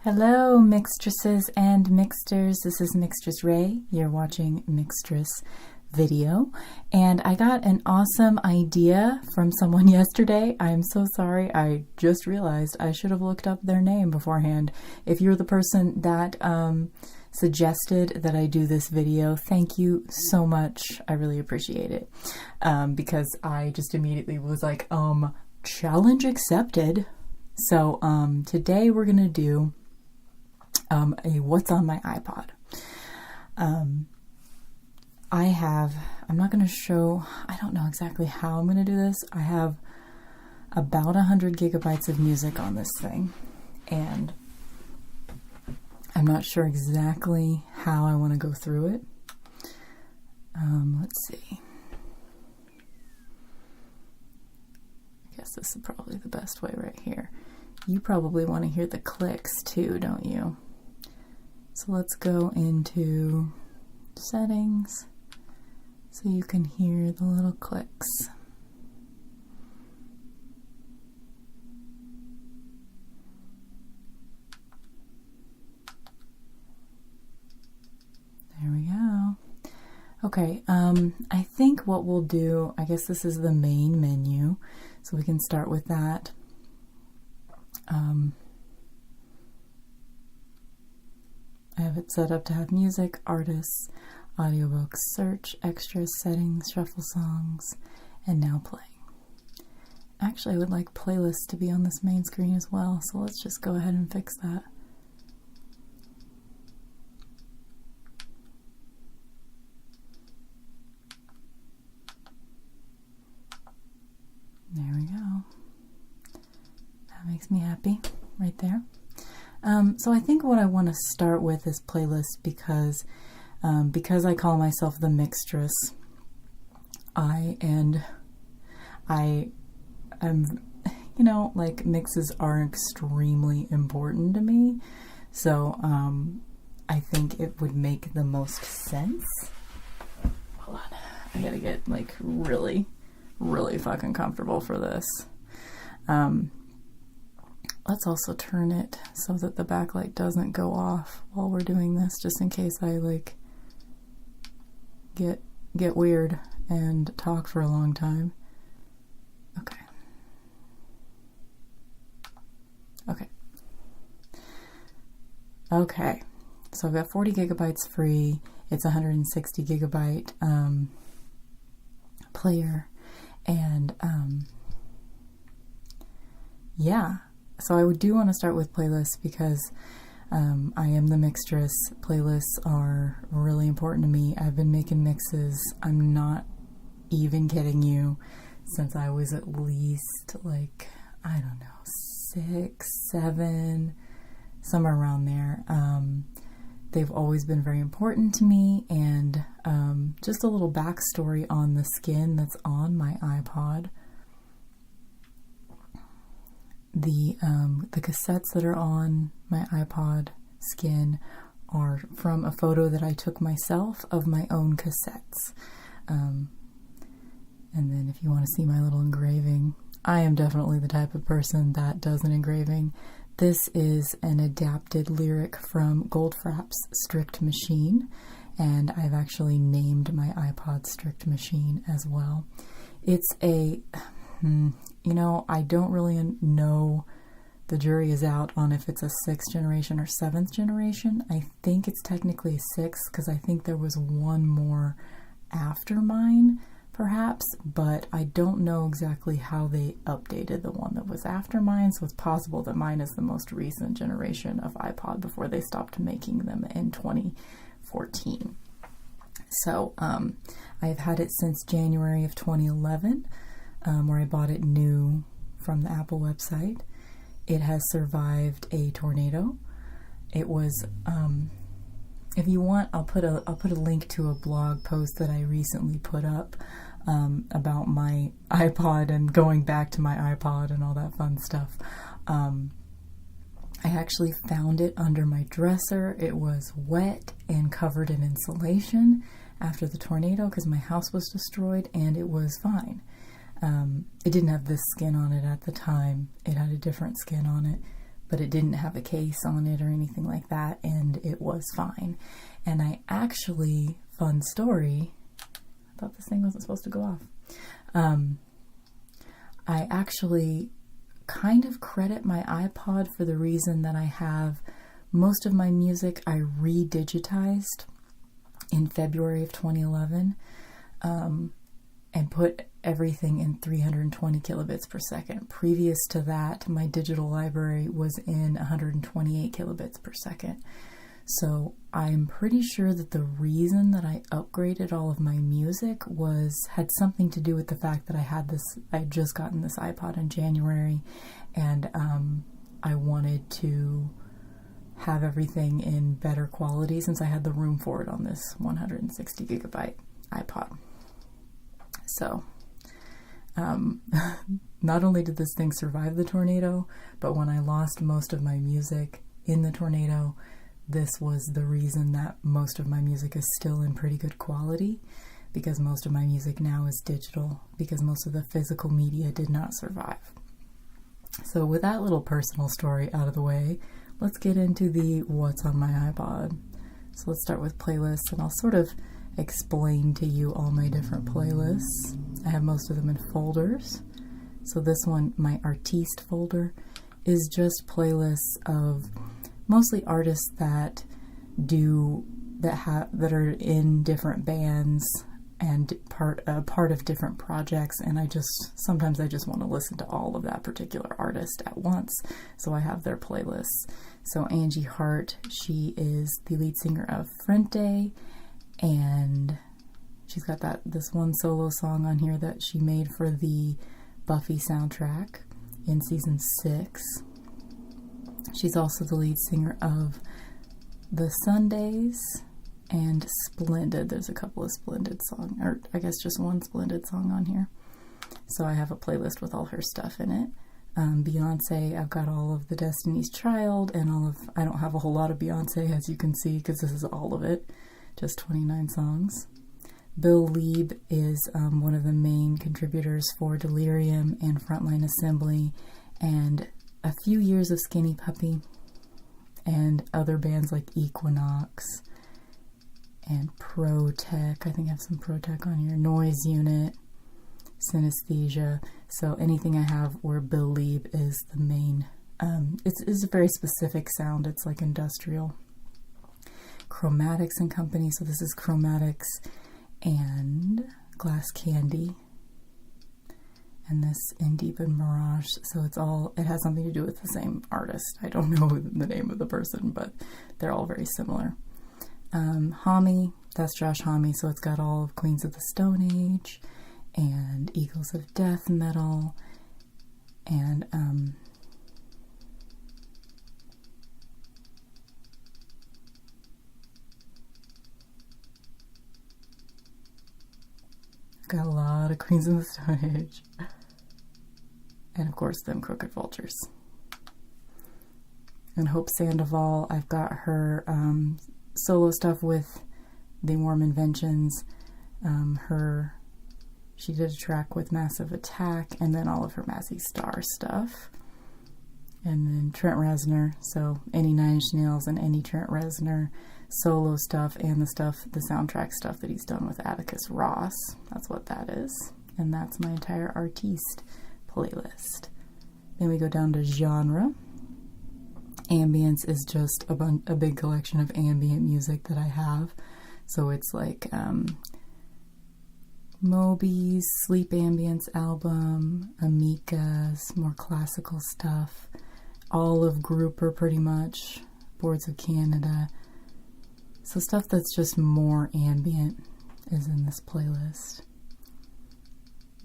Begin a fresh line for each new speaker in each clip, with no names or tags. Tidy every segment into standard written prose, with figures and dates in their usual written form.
Hello, Mixtresses and Mixters. This is Mixtress Rae. You're watching Mixtress video. And I got an awesome idea from someone yesterday. I'm so sorry. I just realized I should have looked up their name beforehand. If you're the person that suggested that I do this video, thank you so much. I really appreciate it. Because I just immediately was like, challenge accepted. So today we're going to do a what's on my iPod. I'm not going to show, I don't know exactly how I'm going to do this. I have about 100 gigabytes of music on this thing, and I'm not sure exactly how I want to go through it. Let's see. I guess this is probably the best way right here. You probably want to hear the clicks too, don't you? So let's go into settings so you can hear the little clicks. There we go. Okay, I think what we'll do, I guess this is the main menu, so we can start with that. I have it set up to have music, artists, audiobooks, search, extras, settings, shuffle songs, and now playing. Actually, I would like playlists to be on this main screen as well, so let's just go ahead and fix that. There we go. That makes me happy right there. So I think what I want to start with is playlists because I call myself the Mixtress. I am, like mixes are extremely important to me. So I think it would make the most sense. Hold on, I gotta get like really fucking comfortable for this. Let's also turn it so that the backlight doesn't go off while we're doing this, just in case I like get weird and talk for a long time. Okay, so I've got 40 gigabytes free. It's a 160 gigabyte player, and yeah. So I do want to start with playlists because I am the Mixtress. Playlists are really important to me. I've been making mixes, I'm not even kidding you, since I was at least like, I don't know, 6, 7, somewhere around there. They've always been very important to me, and just a little backstory on the skin that's on my iPod. The cassettes that are on my iPod skin are from a photo that I took myself of my own cassettes. And then if you want to see my little engraving, I am definitely the type of person that does an engraving. This is an adapted lyric from Goldfrapp's Strict Machine, and I've actually named my iPod Strict Machine as well. It's a... I don't really know, the jury is out on if it's a 6th generation or 7th generation. I think it's technically 6 because I think there was one more after mine, perhaps, but I don't know exactly how they updated the one that was after mine, so it's possible that mine is the most recent generation of iPod before they stopped making them in 2014. So I've had it since January of 2011. Where I bought it new from the Apple website. It has survived a tornado. It was, if you want, I'll put a link to a blog post that I recently put up about my iPod and going back to my iPod and all that fun stuff. I actually found it under my dresser. It was wet and covered in insulation after the tornado because my house was destroyed, and it was fine. It didn't have this skin on it at the time. It had a different skin on it, but it didn't have a case on it or anything like that, and it was fine. And I actually, fun story, I thought this thing wasn't supposed to go off. I actually kind of credit my iPod for the reason that I have most of my music I redigitized in February of 2011, and put everything in 320 kilobits per second. Previous to that, my digital library was in 128 kilobits per second. So I'm pretty sure that the reason that I upgraded all of my music had something to do with the fact that I had just gotten this iPod in January, and I wanted to have everything in better quality since I had the room for it on this 160 gigabyte iPod. So, not only did this thing survive the tornado, but when I lost most of my music in the tornado, this was the reason that most of my music is still in pretty good quality, because most of my music now is digital, because most of the physical media did not survive. So with that little personal story out of the way, let's get into the what's on my iPod. So let's start with playlists, and I'll sort of explain to you all my different playlists. I have most of them in folders. So this one, my artiste folder, is just playlists of mostly artists that are in different bands and part of different projects, and sometimes I just want to listen to all of that particular artist at once, so I have their playlists. So Angie Hart, she is the lead singer of Frente, and she's got this one solo song on here that she made for the Buffy soundtrack in season 6. She's also the lead singer of The Sundays and Splendid. There's a couple of Splendid songs, or I guess just one Splendid song on here. So I have a playlist with all her stuff in it. Beyonce, I've got all of the Destiny's Child, and I don't have a whole lot of Beyonce, as you can see, because this is all of it, just 29 songs. Bill Lieb is one of the main contributors for Delirium and Frontline Assembly, and a few years of Skinny Puppy, and other bands like Equinox and Protech. I think I have some Protech on here. Noise Unit, Synesthesia. So anything I have where Bill Lieb is the main. It's a very specific sound. It's like industrial. Chromatics and Company. So this is Chromatics and Glass Candy. And this In Deep and Mirage. So it has something to do with the same artist. I don't know the name of the person, but they're all very similar. Homme, that's Josh Homme. So it's got all of Queens of the Stone Age and Eagles of Death Metal, and got a lot of Queens of the Stone Age, and of course them Crooked Vultures. And Hope Sandoval, I've got her solo stuff with the Warm Inventions. She did a track with Massive Attack, and then all of her Mazzy Star stuff. And then Trent Reznor, so any Nine Inch Nails and any Trent Reznor solo stuff, and the soundtrack stuff that he's done with Atticus Ross. That's what that is. And that's my entire artiste playlist. Then we go down to genre. Ambience is just a big collection of ambient music that I have. So it's like Moby's Sleep Ambience album, Amika's more classical stuff, all of Grouper pretty much, Boards of Canada. So stuff that's just more ambient is in this playlist.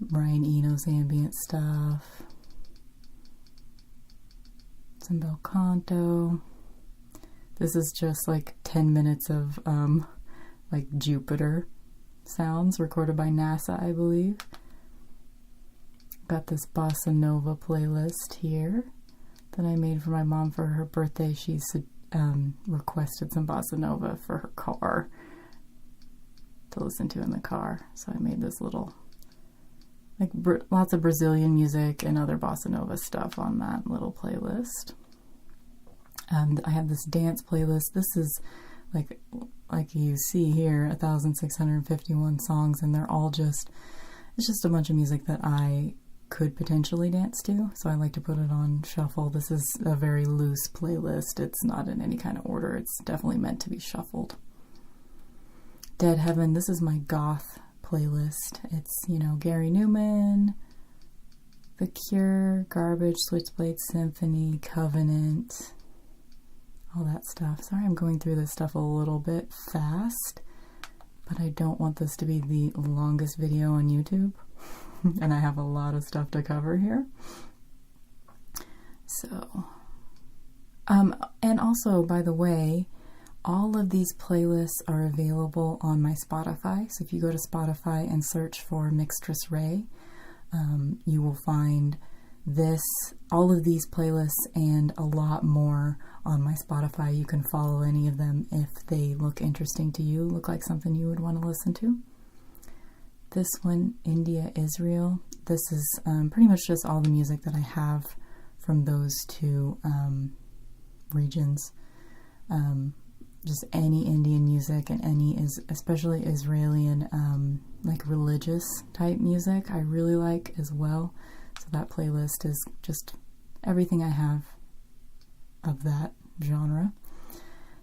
Brian Eno's ambient stuff. Some Bel Canto. This is just like 10 minutes of like Jupiter sounds recorded by NASA, I believe. Got this Bossa Nova playlist here that I made for my mom for her birthday. She's requested some Bossa Nova for her car to listen to in the car. So I made this little, lots of Brazilian music and other Bossa Nova stuff on that little playlist. I have this dance playlist. This is like you see here, 1,651 songs, and they're all it's just a bunch of music that I could potentially dance to, so I like to put it on shuffle. This is a very loose playlist. It's not in any kind of order. It's definitely meant to be shuffled. Dead Heaven, this is my goth playlist. It's, Gary Newman, The Cure, Garbage, Switchblade Symphony, Covenant, all that stuff. Sorry I'm going through this stuff a little bit fast, but I don't want this to be the longest video on YouTube, and I have a lot of stuff to cover here. So, and also, by the way, all of these playlists are available on my Spotify. So if you go to Spotify and search for Mixtress Rae, you will find all of these playlists and a lot more on my Spotify. You can follow any of them if they look interesting to you, look like something you would want to listen to. This one, India, Israel. This is pretty much just all the music that I have from those two regions. Just any Indian music and especially Israeli and like religious type music I really like as well. So that playlist is just everything I have of that genre.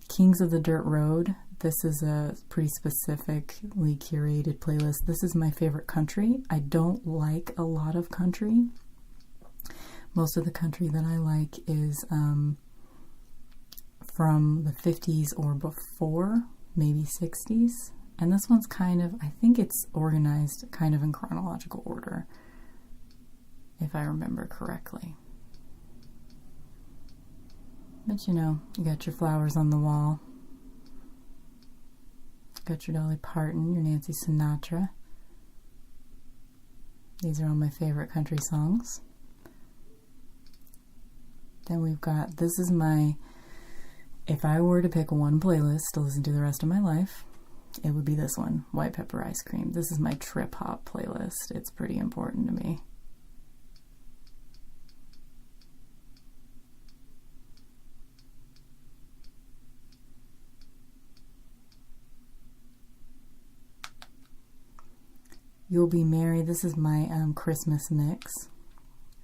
Kings of the Dirt Road. This is a pretty specifically curated playlist. This is my favorite country. I don't like a lot of country. Most of the country that I like is from the 50s or before, maybe 60s. And this one's I think it's organized kind of in chronological order, if I remember correctly. But you got your Flowers on the Wall. Got your Dolly Parton, your Nancy Sinatra. These are all my favorite country songs. Then we've got, this is my, if I were to pick one playlist to listen to the rest of my life, it would be this one, White Pepper Ice Cream. This is my trip hop playlist. It's pretty important to me. You'll Be Merry. This is my Christmas mix.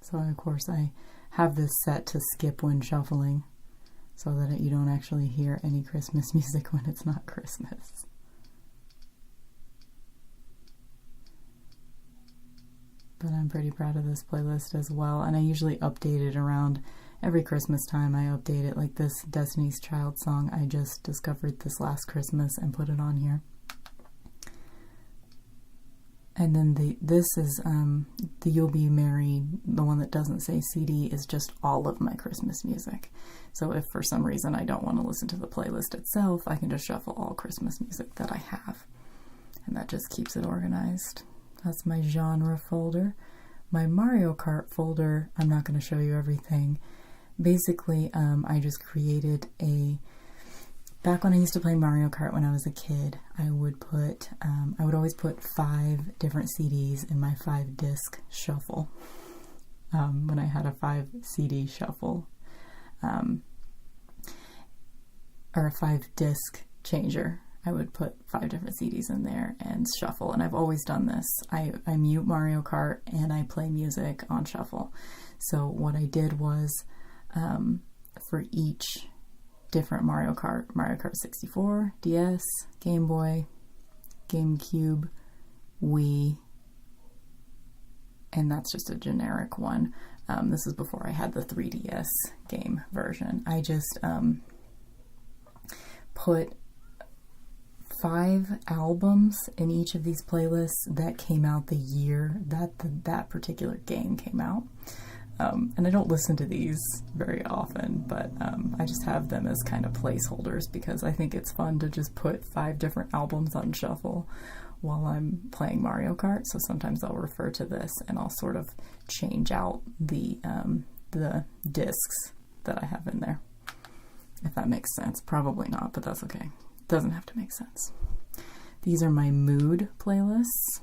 So of course I have this set to skip when shuffling so that you don't actually hear any Christmas music when it's not Christmas. But I'm pretty proud of this playlist as well, and I usually update it around every Christmas time. I update it, like this Destiny's Child song I just discovered this last Christmas and put it on here. And then this is the You'll Be Merry, the one that doesn't say CD, is just all of my Christmas music. So if for some reason I don't want to listen to the playlist itself, I can just shuffle all Christmas music that I have. And that just keeps it organized. That's my genre folder. My Mario Kart folder, I'm not going to show you everything. Basically, I just created back when I used to play Mario Kart when I was a kid, I would always put 5 different CDs in my 5-disc shuffle. When I had a 5 CD shuffle, or a 5-disc changer, I would put 5 different CDs in there and shuffle. And I've always done this. I mute Mario Kart and I play music on shuffle. So what I did was, for each different Mario Kart 64, DS, Game Boy, GameCube, Wii, and that's just a generic one. This is before I had the 3DS game version. I just put 5 albums in each of these playlists that came out the year that that particular game came out. And I don't listen to these very often, but I just have them as kind of placeholders because I think it's fun to just put 5 different albums on shuffle while I'm playing Mario Kart. So sometimes I'll refer to this and I'll sort of change out the discs that I have in there. If that makes sense. Probably not, but that's okay. It doesn't have to make sense. These are my mood playlists.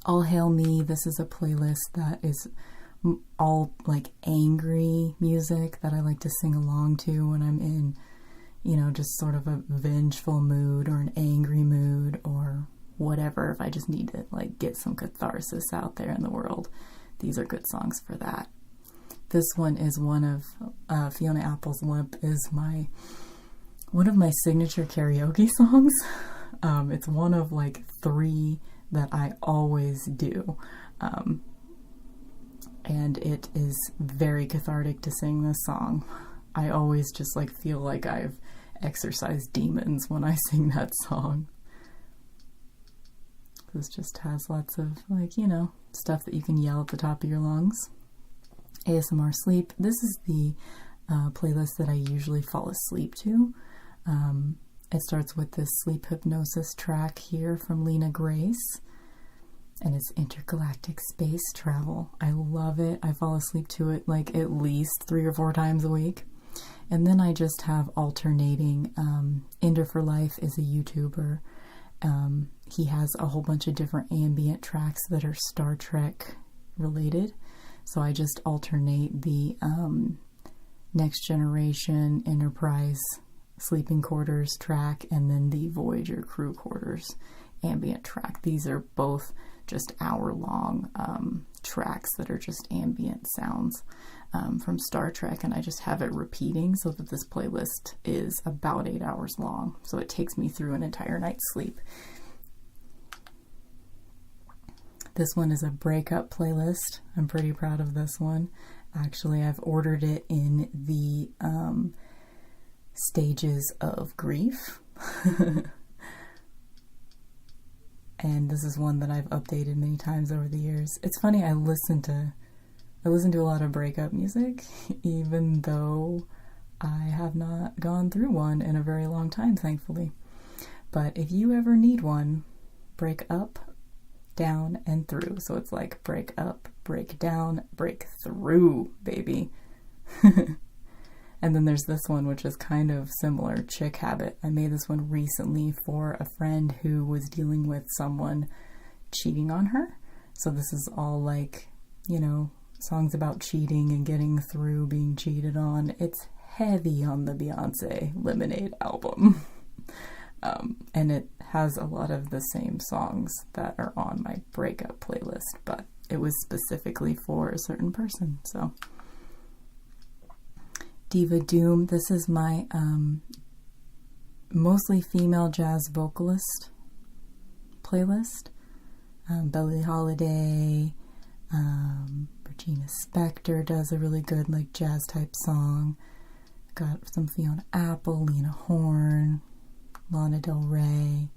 All Hail Me. This is a playlist that is all like angry music that I like to sing along to when I'm in, you know, just sort of a vengeful mood or an angry mood or whatever. If I just need to like get some catharsis out there in the world, these are good songs for that. This one is one of Fiona Apple's Limp is one of my signature karaoke songs. It's one of like 3 that I always do. And it is very cathartic to sing this song. I always just like feel like I've exorcised demons when I sing that song. This just has lots of like, you know, stuff that you can yell at the top of your lungs. ASMR Sleep. This is the playlist that I usually fall asleep to. It starts with this sleep hypnosis track here from Lena Grace. And it's intergalactic space travel. I love it. I fall asleep to it like at least 3 or 4 times a week. And then I just have alternating. Ender for Life is a YouTuber. He has a whole bunch of different ambient tracks that are Star Trek related. So I just alternate the Next Generation Enterprise Sleeping Quarters track and then the Voyager Crew Quarters ambient track. These are both just hour-long tracks that are just ambient sounds from Star Trek, and I just have it repeating so that this playlist is about 8 hours long. So it takes me through an entire night's sleep. This one is a breakup playlist. I'm pretty proud of this one. Actually, I've ordered it in the stages of grief. And this is one that I've updated many times over the years. It's funny, I listen to a lot of breakup music, even though I have not gone through one in a very long time, thankfully. But if you ever need one, break up, down, and through. So it's like break up, break down, break through, baby. And then there's this one, which is kind of similar, Chick Habit. I made this one recently for a friend who was dealing with someone cheating on her. So this is all like, you know, songs about cheating and getting through being cheated on. It's heavy on the Beyonce Lemonade album. And it has a lot of the same songs that are on my breakup playlist, but it was specifically for a certain person, so... Diva Doom. This is my mostly female jazz vocalist playlist. Billie Holiday, Regina Spektor does a really good like jazz type song. Got some Fiona Apple, Lena Horne, Lana Del Rey.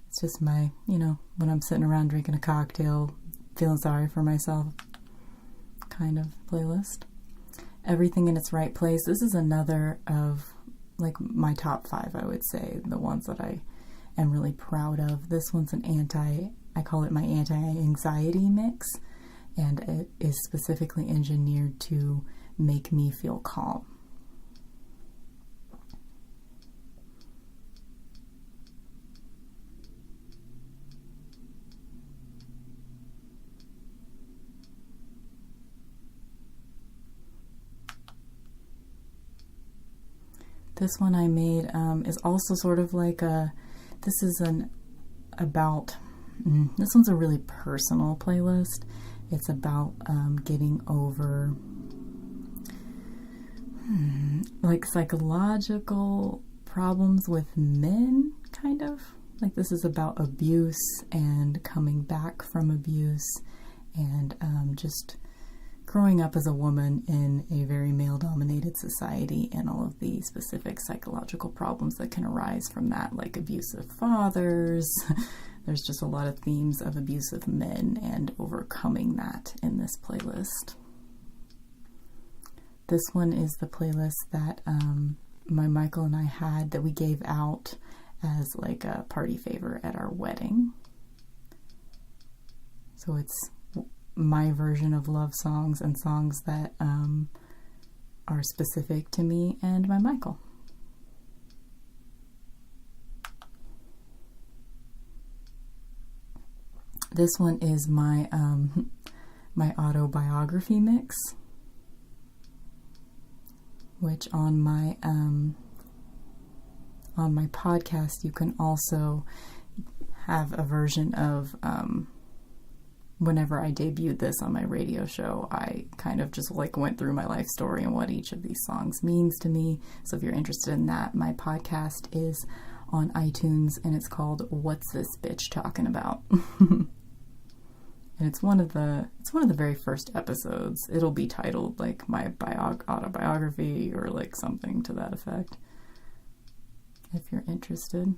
It's just my, you know, when I'm sitting around drinking a cocktail, feeling sorry for myself kind of playlist. Everything in Its Right Place. This is another of like my top 5, I would say, the ones that I am really proud of. This one's I call it my anti-anxiety mix, and it is specifically engineered to make me feel calm. This one I made is also sort of like this one's a really personal playlist. It's about getting over like psychological problems with men, kind of. Like this is about abuse and coming back from abuse and just growing up as a woman in a very male-dominated society and all of the specific psychological problems that can arise from that, like abusive fathers. There's just a lot of themes of abusive men and overcoming that in this playlist. This one is the playlist that my Michael and I had that we gave out as like a party favor at our wedding. So it's my version of love songs and songs that are specific to me and my Michael. This one is my my autobiography mix, which on my podcast you can also have a version of whenever I debuted this on my radio show, I kind of just like went through my life story and what each of these songs means to me. So if you're interested in that, my podcast is on iTunes and it's called What's This Bitch Talking About? And it's one of the very first episodes. It'll be titled like my autobiography or like something to that effect, if you're interested.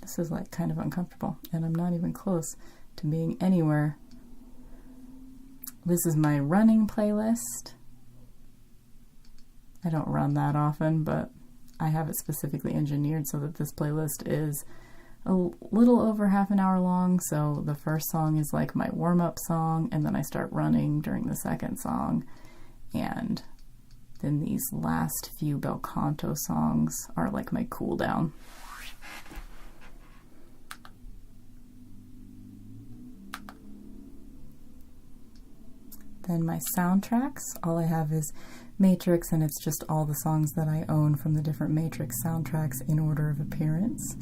This is like kind of uncomfortable, and I'm not even close to being anywhere. This is my running playlist. I don't run that often, but I have it specifically engineered so that this playlist is a little over half an hour long. So the first song is like my warm-up song, and then I start running during the second song. And then these last few bel canto songs are like my cool down. Then my soundtracks, all I have is Matrix, and it's just all the songs that I own from the different Matrix soundtracks in order of appearance.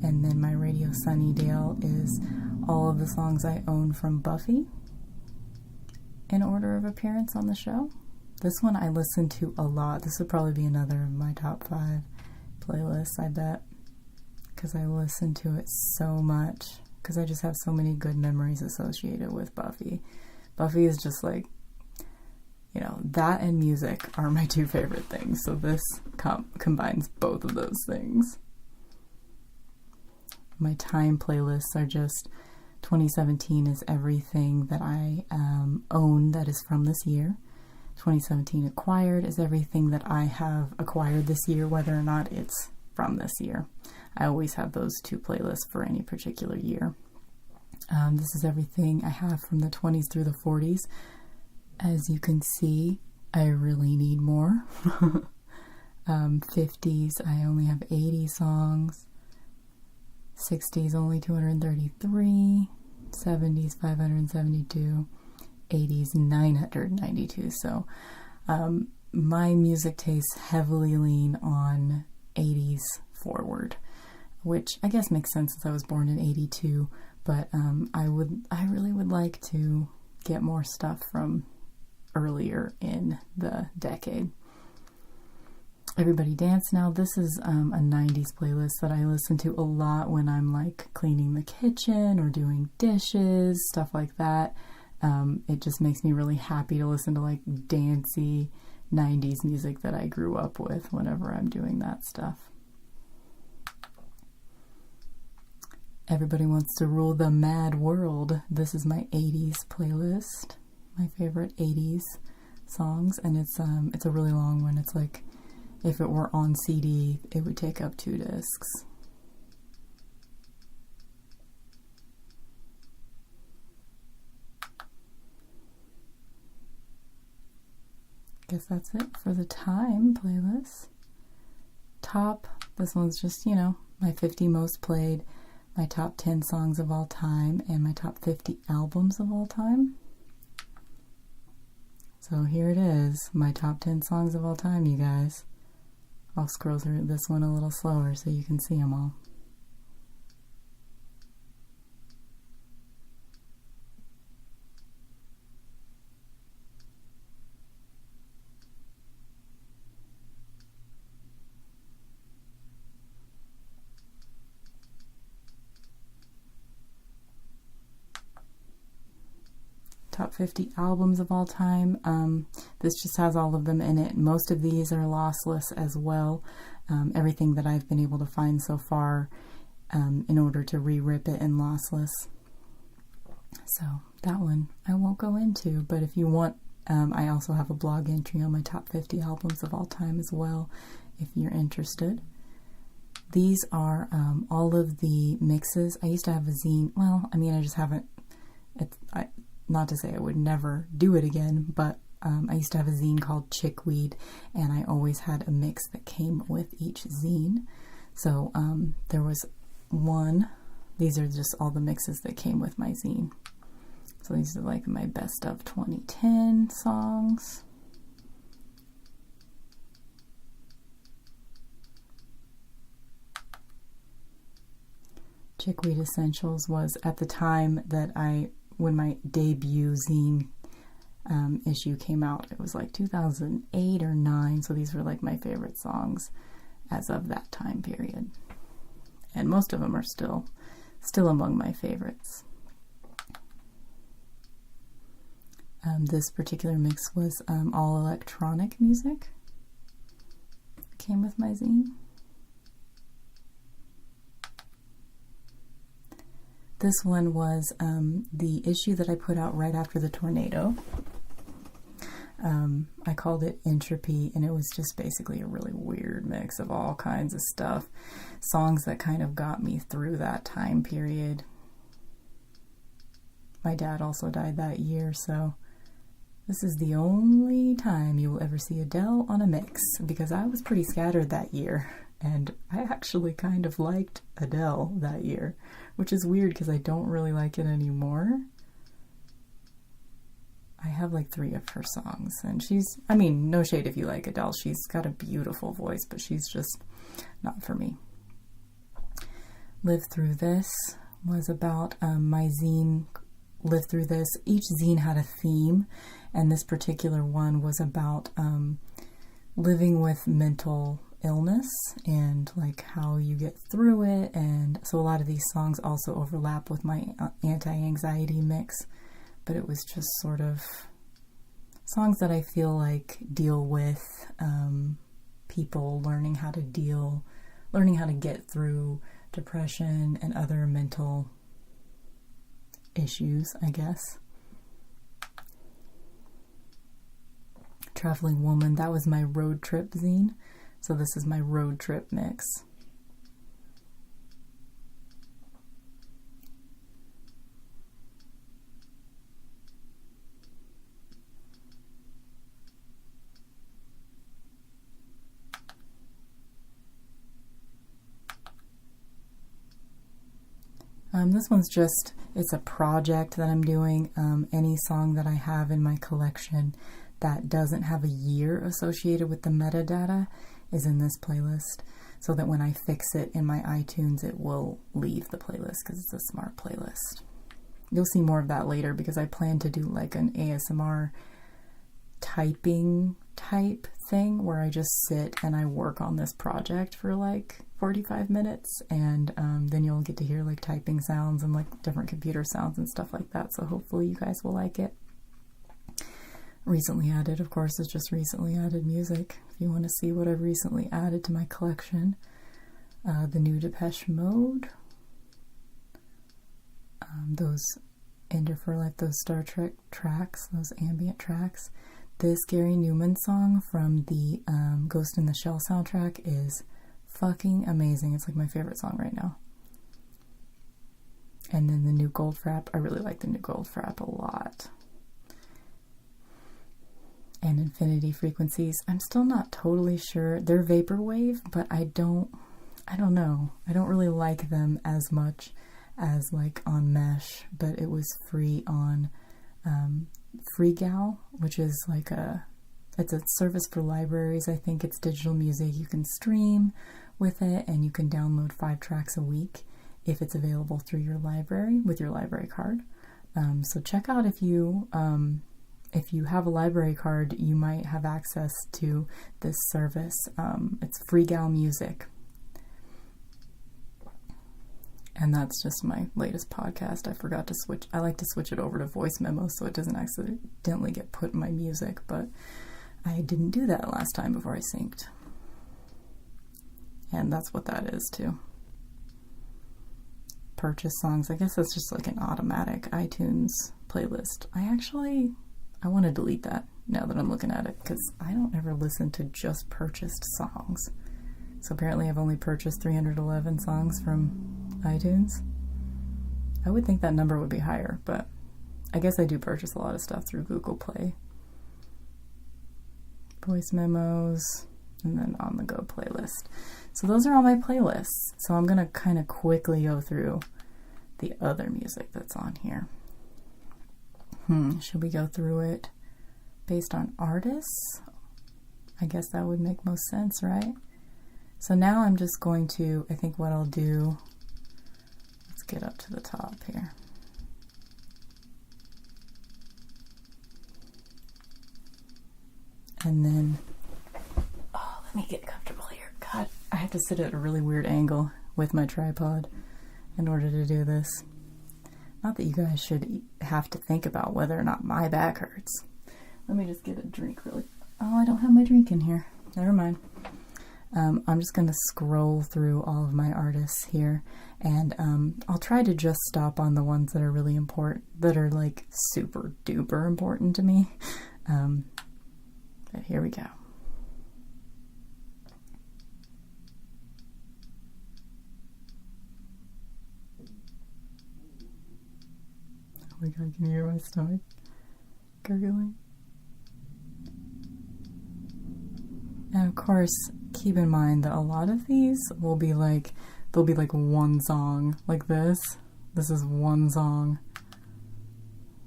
And then my Radio Sunnydale is all of the songs I own from Buffy in order of appearance on the show. This one I listen to a lot. This would probably be another of my top 5 playlists, I bet, because I listen to it so much, because I just have so many good memories associated with Buffy. Buffy is just like, you know, that and music are my 2 favorite things. So this combines both of those things. My time playlists are just 2017 is everything that I own that is from this year. 2017 acquired is everything that I have acquired this year, whether or not it's from this year. I always have those 2 playlists for any particular year. This is everything I have from the 20s through the 40s. As you can see, I really need more. 50s, I only have 80 songs. 60s, only 233. 70s, 572. 80s, 992. So my music tastes heavily lean on 80s forward, which I guess makes sense since I was born in 82. But I really would like to get more stuff from earlier in the decade. Everybody Dance Now. This is a 90s playlist that I listen to a lot when I'm like cleaning the kitchen or doing dishes, stuff like that. It just makes me really happy to listen to like dancey 90s music that I grew up with whenever I'm doing that stuff. Everybody Wants to Rule the Mad World. This is my 80s playlist, my favorite 80s songs, and it's a really long one. It's like, if it were on CD, it would take up 2 discs. Guess that's it for the time playlist. Top, this one's just, you know, my 50 most played, my top 10 songs of all time, and my top 50 albums of all time. So here it is, my top 10 songs of all time, you guys. I'll scroll through this one a little slower so you can see them all. Top 50 albums of all time. This just has all of them in it. Most of these are lossless as well. Everything that I've been able to find so far in order to re-rip it in lossless. So that one I won't go into, but if you want, I also have a blog entry on my top 50 albums of all time as well, if you're interested. These are all of the mixes. I used to have a zine. Well, I mean, I just haven't. Not to say I would never do it again, but I used to have a zine called Chickweed, and I always had a mix that came with each zine. So there was one, these are just all the mixes that came with my zine. So these are like my best of 2010 songs. Chickweed Essentials was at the time that when my debut zine issue came out. It was like 2008 or 9, so these were like my favorite songs as of that time period. And most of them are still among my favorites. This particular mix was all electronic music. Came with my zine. This one was the issue that I put out right after the tornado. I called it Entropy, and it was just basically a really weird mix of all kinds of stuff. Songs that kind of got me through that time period. My dad also died that year, so this is the only time you will ever see Adele on a mix, because I was pretty scattered that year. And I actually kind of liked Adele that year, which is weird because I don't really like it anymore. I have like 3 of her songs, and no shade if you like Adele, she's got a beautiful voice, but she's just not for me. Live Through This was about my zine, Live Through This. Each zine had a theme, and this particular one was about living with mental illness and like how you get through it. And so a lot of these songs also overlap with my anti-anxiety mix, but it was just sort of songs that I feel like deal with people learning how to get through depression and other mental issues, I guess. Traveling Woman, that was my road trip zine. So this is my road trip mix. This one's just, it's a project that I'm doing. Any song that I have in my collection that doesn't have a year associated with the metadata is in this playlist, so that when I fix it in my iTunes, it will leave the playlist because it's a smart playlist. You'll see more of that later because I plan to do like an ASMR typing type thing where I just sit and I work on this project for like 45 minutes, and then you'll get to hear like typing sounds and like different computer sounds and stuff like that. So hopefully you guys will like it. Recently added, of course, is just recently added music. If you want to see what I've recently added to my collection, the new Depeche Mode, those Ender for Life, those Star Trek tracks, those ambient tracks. This Gary Newman song from the Ghost in the Shell soundtrack is fucking amazing. It's like my favorite song right now. And then the new Goldfrapp, I really like the new Goldfrapp a lot. And Infinity Frequencies, I'm still not totally sure. They're vaporwave, but I don't know. I don't really like them as much as like on Mesh, but it was free on FreeGal, which is like it's a service for libraries. I think it's digital music. You can stream with it, and you can download 5 tracks a week if it's available through your library with your library card. So check out if you have a library card, you might have access to this service. It's FreeGal Music. And that's just my latest podcast. I forgot to switch. I like to switch it over to voice memos so it doesn't accidentally get put in my music, but I didn't do that last time before I synced. And that's what that is too. Purchase songs. I guess that's just like an automatic iTunes playlist. I want to delete that now that I'm looking at it, because I don't ever listen to just purchased songs. So apparently I've only purchased 311 songs from iTunes. I would think that number would be higher, but I guess I do purchase a lot of stuff through Google Play. voice memos, and then on the go playlist. So those are all my playlists. So I'm gonna kind of quickly go through the other music that's on here. Should we go through it based on artists? I guess that would make most sense, right? So now I'm just going to, I think what I'll do, let's get up to the top here. And then, let me get comfortable here. God, I have to sit at a really weird angle with my tripod in order to do this. Not that you guys should have to think about whether or not my back hurts. Let me just get a drink really. Oh, I don't have my drink in here. Never mind. I'm just going to scroll through all of my artists here, and I'll try to just stop on the ones that are really important, that are like super duper important to me. But here we go. Oh my god, can you hear my stomach gurgling? And of course, keep in mind that a lot of these will be like, they'll be like one song, like this. This is one song.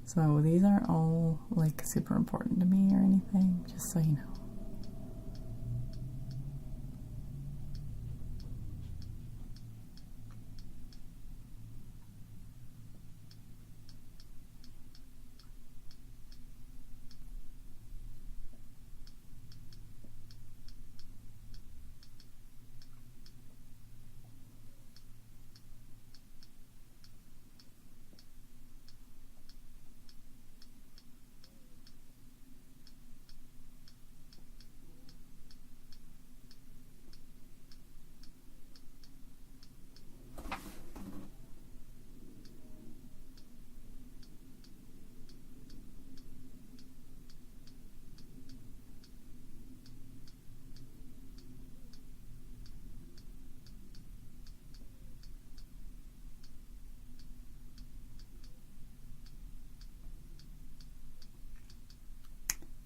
So these aren't all like super important to me or anything, just so you know.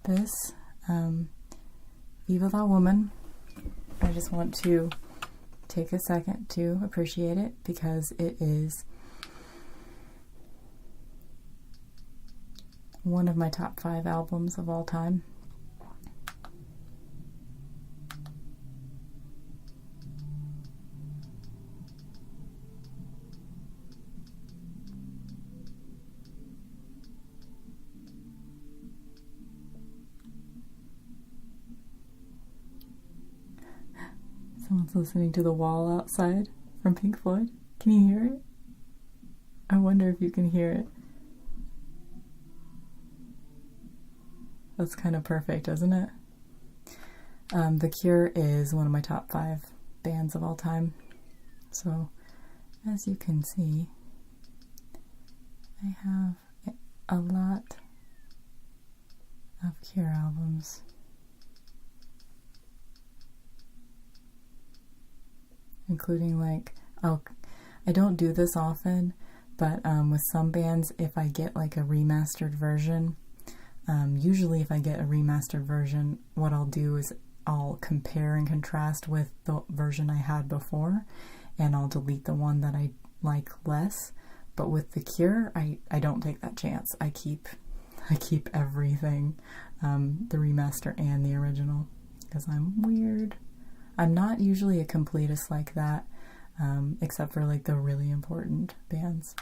This, Viva la Woman, I just want to take a second to appreciate it because it is one of my top 5 albums of all time. Someone's listening to The Wall outside from Pink Floyd. Can you hear it? I wonder if you can hear it. That's kind of perfect, isn't it? The Cure is one of my top 5 bands of all time. So, as you can see, I have a lot of Cure albums. Including like, I don't do this often, but with some bands, if I get like a remastered version, usually if I get a remastered version, what I'll do is I'll compare and contrast with the version I had before, and I'll delete the one that I like less. But with The Cure, I don't take that chance. I keep everything, the remaster and the original, because I'm weird. I'm not usually a completist like that, except for like the really important bands.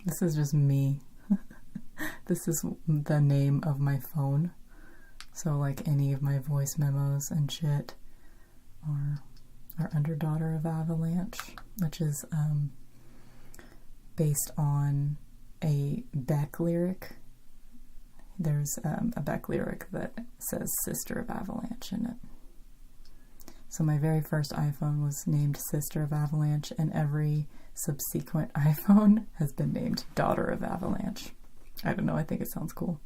This is just me. This is the name of my phone. So like any of my voice memos and shit are under Daughter of Avalanche, which is based on a Beck lyric. There's a Beck lyric that says Sister of Avalanche in it. So my very first iPhone was named Sister of Avalanche, and every subsequent iPhone has been named Daughter of Avalanche. I don't know, I think it sounds cool.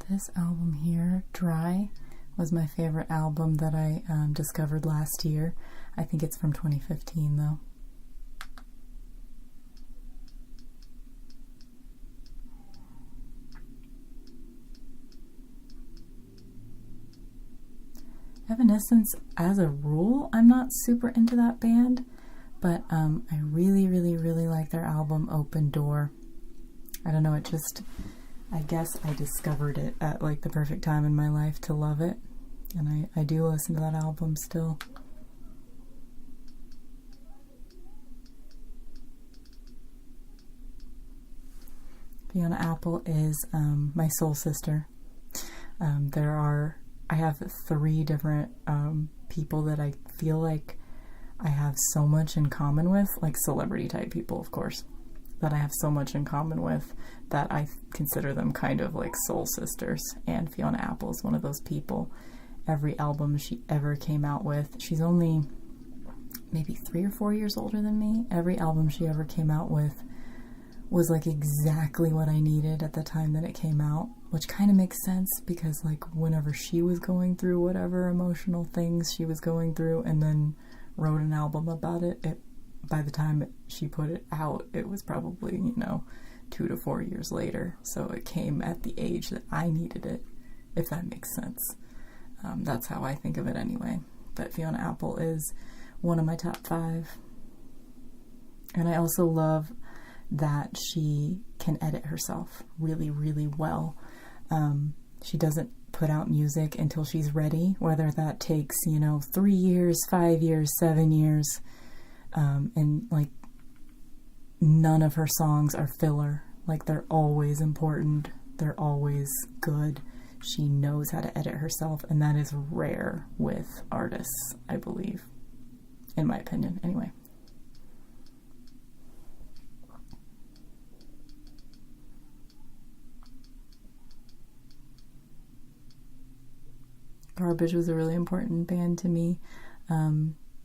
This album here, Dry, was my favorite album that I discovered last year. I think it's from 2015 though. Evanescence, as a rule, I'm not super into that band, but I really, really, really like their album Open Door. I don't know, I guess I discovered it at like the perfect time in my life to love it, and I do listen to that album still. Fiona Apple is my soul sister. I have 3 different people that I feel like I have so much in common with, like celebrity type people, of course, that I have so much in common with that I consider them kind of like soul sisters. And Fiona Apple is one of those people. Every album she ever came out with, she's only maybe 3 or 4 years older than me. Every album she ever came out with was like exactly what I needed at the time that it came out, which kind of makes sense because like whenever she was going through whatever emotional things she was going through and then wrote an album about it, by the time she put it out, it was probably, 2 to 4 years later. So it came at the age that I needed it, if that makes sense. That's how I think of it anyway. But Fiona Apple is one of my top 5. And I also love that she can edit herself really, really well. She doesn't put out music until she's ready, whether that takes, 3 years, 5 years, 7 years. And like none of her songs are filler. Like they're always important. They're always good. She knows how to edit herself, and that is rare with artists, I believe. In my opinion, anyway. Garbage was a really important band to me.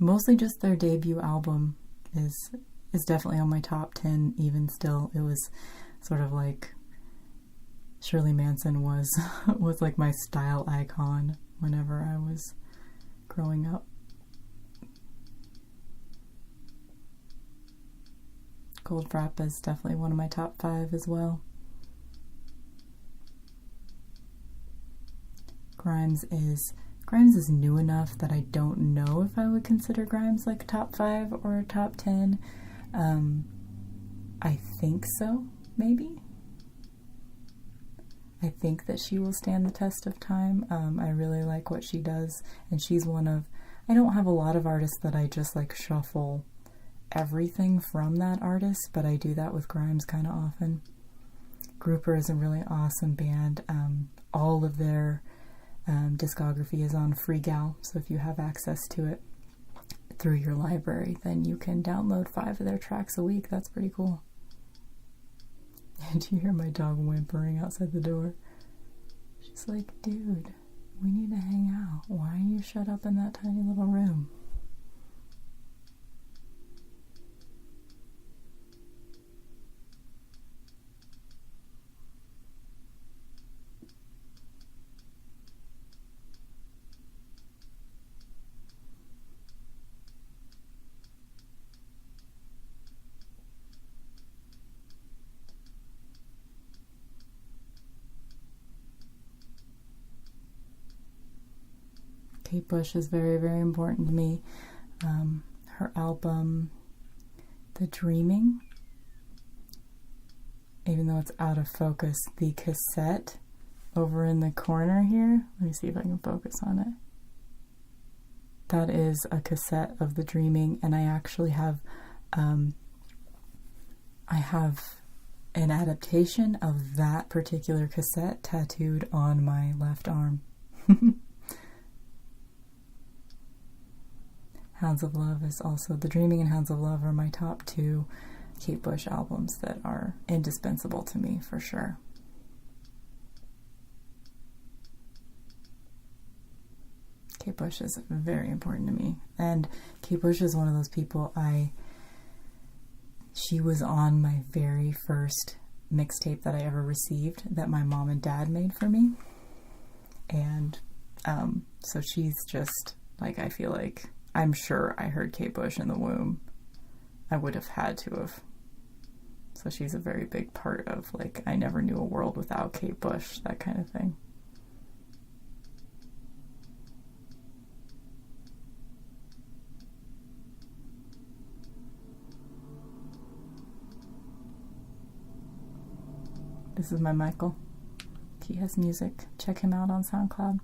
Mostly just their debut album is definitely on my top 10 even still. It was sort of like Shirley Manson was like my style icon whenever I was growing up. Goldfrapp is definitely one of my top 5 as well. Grimes is new enough that I don't know if I would consider Grimes like top 5 or top 10. I think so, maybe. I think that she will stand the test of time. I really like what she does, and she's I don't have a lot of artists that I just like shuffle everything from that artist, but I do that with Grimes kind of often. Grouper is a really awesome band. All of their discography is on FreeGal, so if you have access to it through your library, then you can download 5 of their tracks a week. That's pretty cool. Do you hear my dog whimpering outside the door? She's like, dude, we need to hang out. Why are you shut up in that tiny little room? Kate Bush is very, very important to me. Her album, The Dreaming, even though it's out of focus, the cassette over in the corner here, let me see if I can focus on it. That is a cassette of The Dreaming, and I actually have, an adaptation of that particular cassette tattooed on my left arm. Hounds of Love is also, The Dreaming and Hounds of Love are my top 2 Kate Bush albums that are indispensable to me, for sure. Kate Bush is very important to me. And Kate Bush is one of those people she was on my very first mixtape that I ever received that my mom and dad made for me. And so she's just, like, I feel like, I'm sure I heard Kate Bush in the womb. I would have had to have. So she's a very big part of, like, I never knew a world without Kate Bush, that kind of thing. This is my Michael. He has music. Check him out on SoundCloud.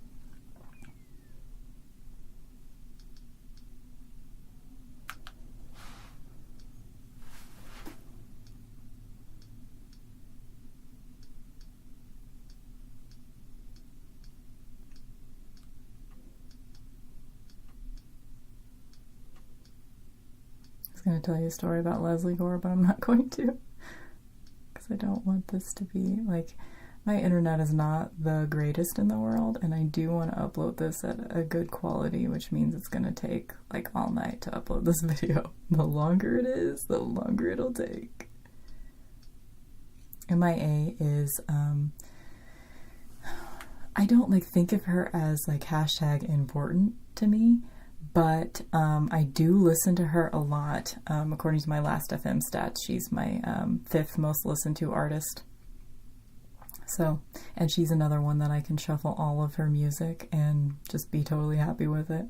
I was going to tell you a story about Leslie Gore, but I'm not going to. Because I don't want this to be, like, my internet is not the greatest in the world, and I do want to upload this at a good quality, which means it's going to take, like, all night to upload this video. The longer it is, the longer it'll take. MIA is, I don't, like, think of her as, like, hashtag important to me, but I do listen to her a lot. According to my Last FM stats, she's my 5th most listened to artist. So, and she's another one that I can shuffle all of her music and just be totally happy with it.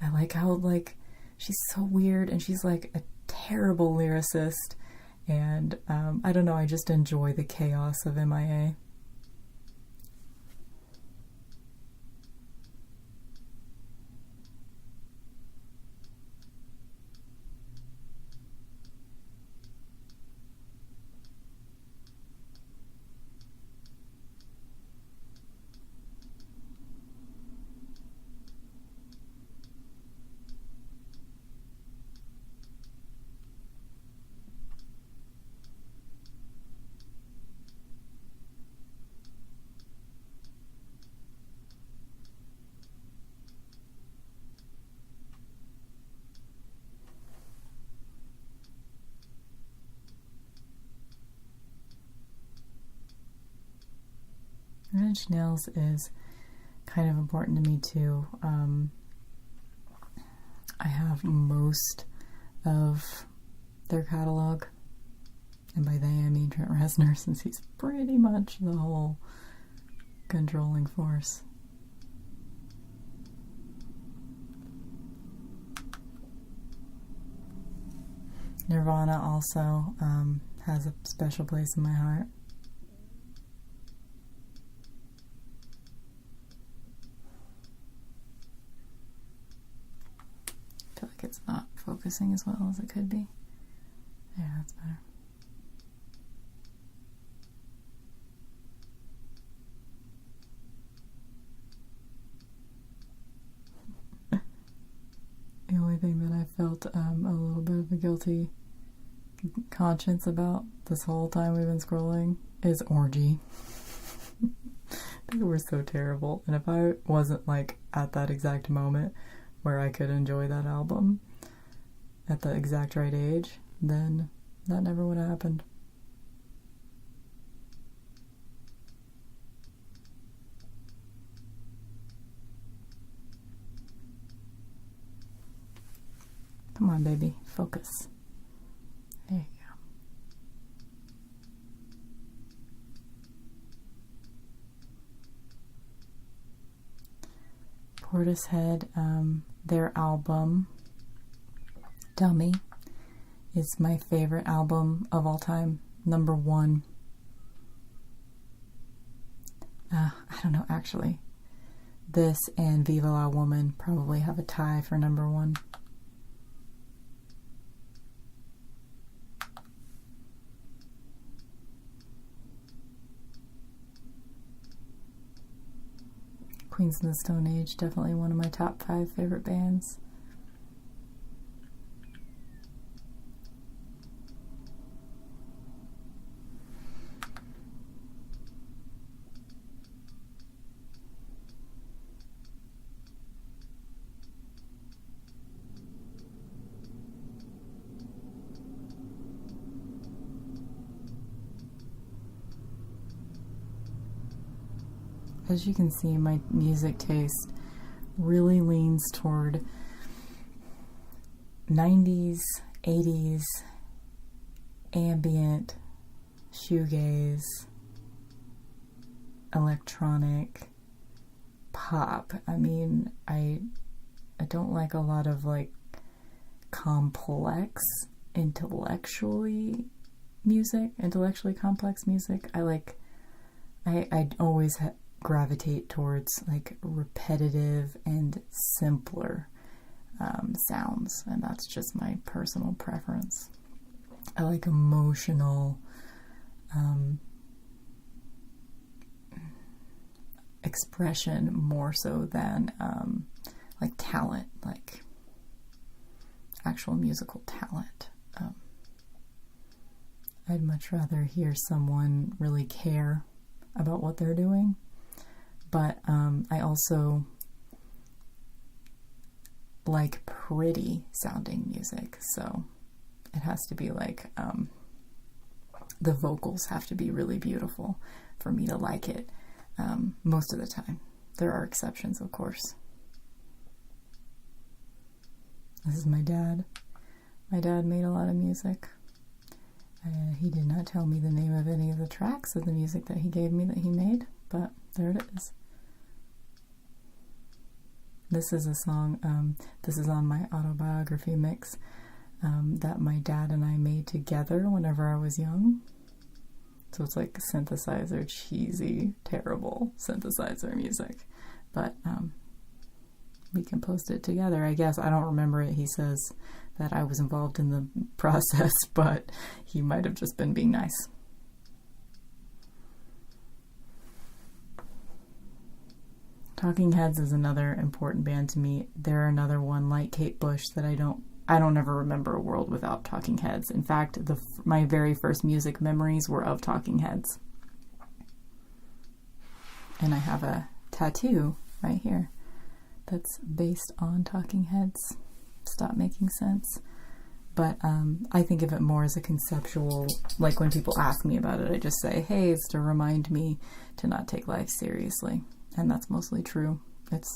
I like how, like, she's so weird, and she's, like, a terrible lyricist, and I don't know, I just enjoy the chaos of MIA. Nine Inch Nails is kind of important to me too. I have most of their catalog, and by they I mean Trent Reznor, since he's pretty much the whole controlling force. Nirvana also has a special place in my heart. I feel like it's not focusing as well as it could be. Yeah, that's better. The only thing that I felt a little bit of a guilty conscience about this whole time we've been scrolling is Orgy. They were so terrible, and if I wasn't, like, at that exact moment where I could enjoy that album at the exact right age, then that never would have happened. Come on, baby, focus. There you go. Portishead, their album, Dummy, is my favorite album of all time. Number 1. I don't know, actually. This and Viva La Woman probably have a tie for number 1. Queens of the Stone Age, definitely one of my top 5 favorite bands. as you can see, my music taste really leans toward 90s, 80s, ambient, shoegaze, electronic, pop. I mean, I don't like a lot of like complex, intellectually complex music. I always gravitate towards like repetitive and simpler sounds, and that's just my personal preference. I like emotional expression more so than like talent, like actual musical talent. I'd much rather hear someone really care about what they're doing, but I also like pretty sounding music, so it has to be like the vocals have to be really beautiful for me to like it most of the time. There are exceptions, of course. This is my dad. My dad made a lot of music. He did not tell me the name of any of the tracks of the music that he gave me that he made, but there it is. This is a song, this is on my autobiography mix that my dad and I made together whenever I was young. So it's like synthesizer, cheesy, terrible synthesizer music. But we composed it together, I guess. I don't remember it. He says that I was involved in the process, but he might have just been being nice. Talking Heads is another important band to me. They're another one like Kate Bush that I don't ever remember a world without Talking Heads. In fact, my very first music memories were of Talking Heads. And I have a tattoo right here that's based on Talking Heads. Stop Making Sense. But I think of it more as a conceptual, like when people ask me about it, I just say, hey, it's to remind me to not take life seriously. And that's mostly true.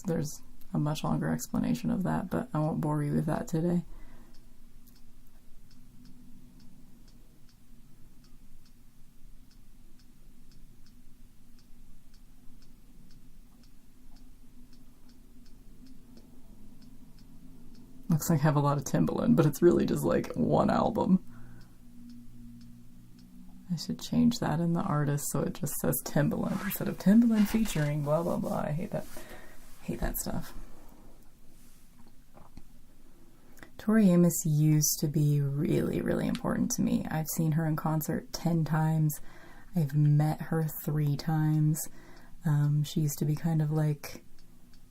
There's a much longer explanation of that, but I won't bore you with that today. Looks like I have a lot of Timbaland, but it's really just like one album. I should change that in the artist so it just says Timbaland instead of Timbaland featuring blah blah blah. I hate that stuff. Tori Amos used to be really, really important to me. I've seen her in concert 10 times. I've met her 3 times. She used to be kind of like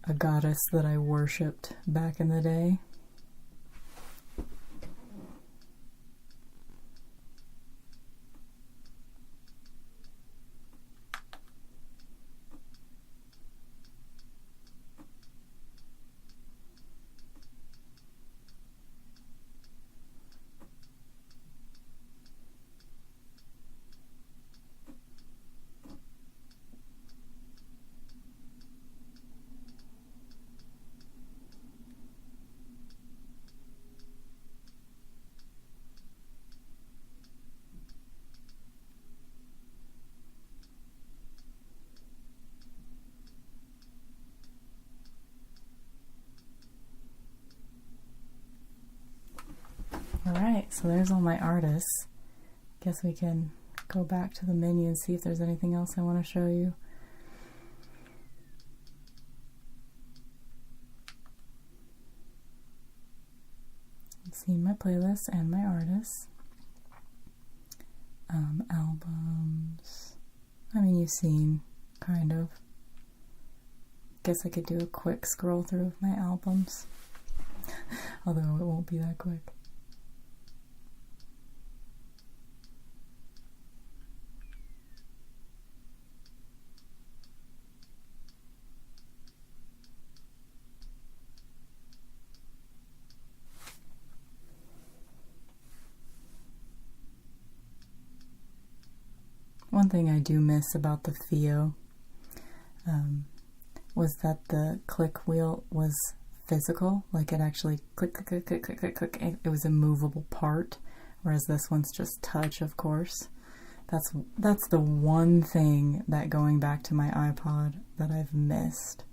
a goddess that I worshipped back in the day. Alright, so there's all my artists. Guess we can go back to the menu and see if there's anything else I want to show you. You've seen my playlist and my artists. Albums. I mean, you've seen, kind of. Guess I could do a quick scroll through of my albums. Although it won't be that quick. One thing I do miss about the Theo was that the click wheel was physical, like it actually click, click, click, click, click, click, click. It was a movable part, whereas this one's just touch, of course. That's the one thing that, going back to my iPod, that I've missed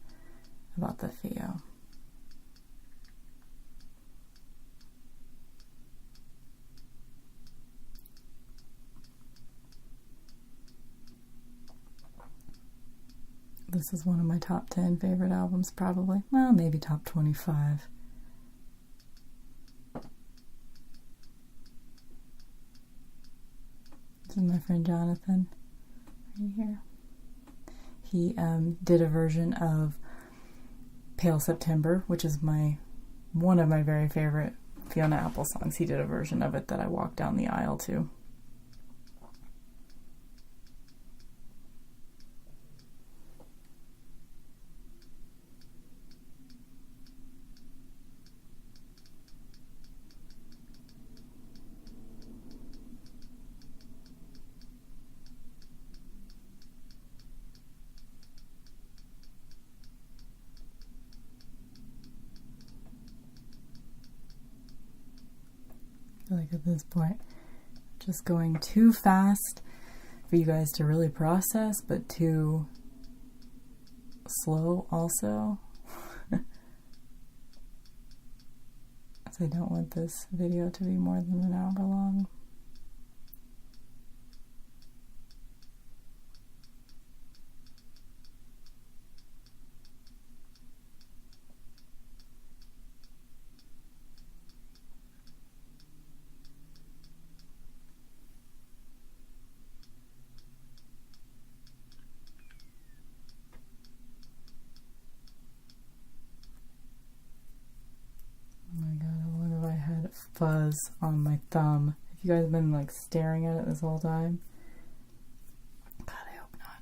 about the Theo. This is one of my top 10 favorite albums, probably. Well, maybe top 25. This is my friend Jonathan, right here. He did a version of Pale September, which is one of my very favorite Fiona Apple songs. He did a version of it that I walked down the aisle to. I feel like at this point, just going too fast for you guys to really process, but too slow also. So I don't want this video to be more than an hour long. Fuzz on my thumb. Have you guys been like staring at it this whole time? God, I hope not.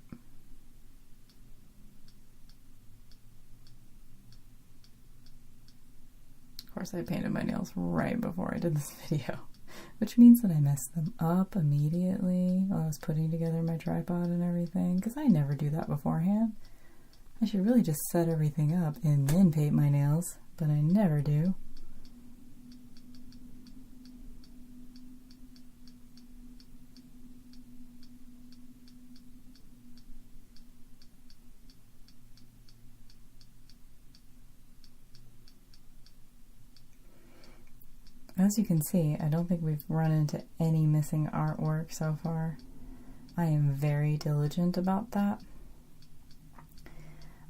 Of course, I painted my nails right before I did this video, which means that I messed them up immediately while I was putting together my tripod and everything, because I never do that beforehand. I should really just set everything up and then paint my nails, but I never do. As you can see, I don't think we've run into any missing artwork so far. I am very diligent about that.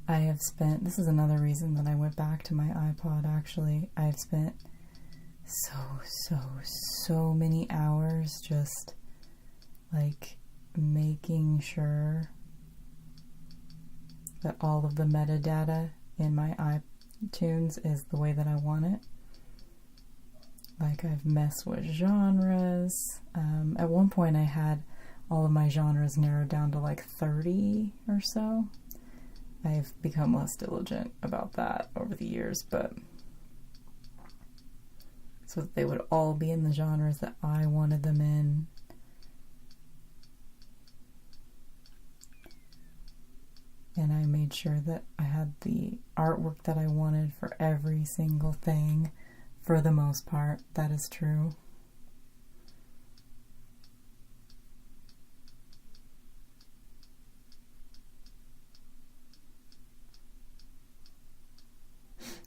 I have spent, this is another reason that I went back to my iPod actually. I've spent so many hours just like making sure that all of the metadata in my iTunes is the way that I want it. Like, I've messed with genres. At one point I had all of my genres narrowed down to like 30 or so. I've become less diligent about that over the years, but so that they would all be in the genres that I wanted them in. And I made sure that I had the artwork that I wanted for every single thing. For the most part, that is true.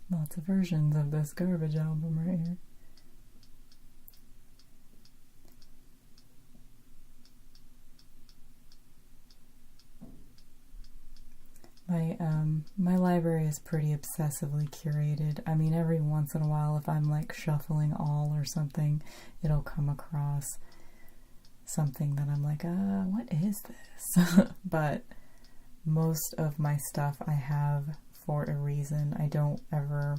Lots of versions of this garbage album right here. My library is pretty obsessively curated. I mean, every once in a while, if I'm like shuffling all or something, it'll come across something that I'm like, what is this? But most of my stuff I have for a reason. I don't ever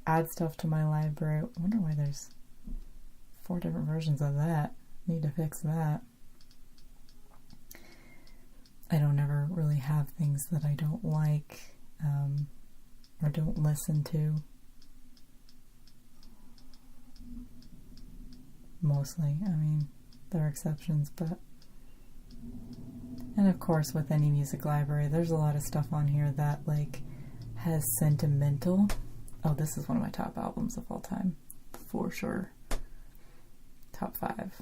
add stuff to my library. I wonder why there's 4 different versions of that. Need to fix that. I don't ever really have things that I don't like or don't listen to. Mostly. I mean, there are exceptions, but And of course, with any music library, there's a lot of stuff on here that, like, has sentimental. Oh, this is one of my top albums of all time, for sure. Top 5.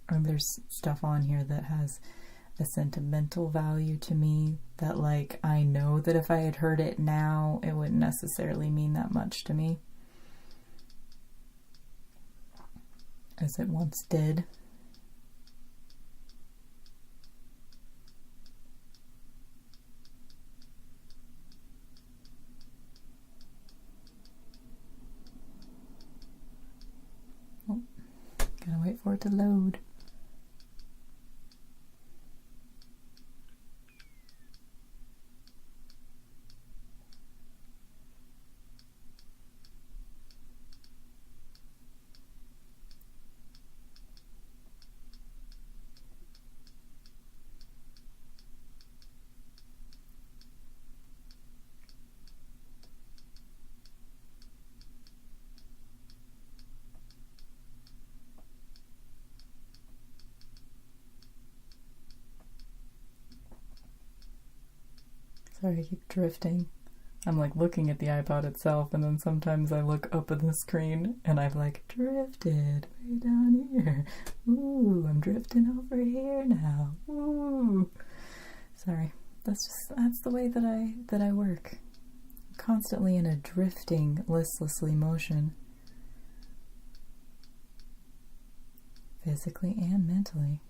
And there's stuff on here that has a sentimental value to me that, like, I know that if I had heard it now, it wouldn't necessarily mean that much to me as it once did. Oh, gotta wait for it to load. Sorry, I keep drifting. I'm like looking at the iPod itself, and then sometimes I look up at the screen and I've like drifted way down here. Ooh, I'm drifting over here now. Ooh. Sorry. That's the way that I work. I'm constantly in a drifting, listlessly motion. Physically and mentally.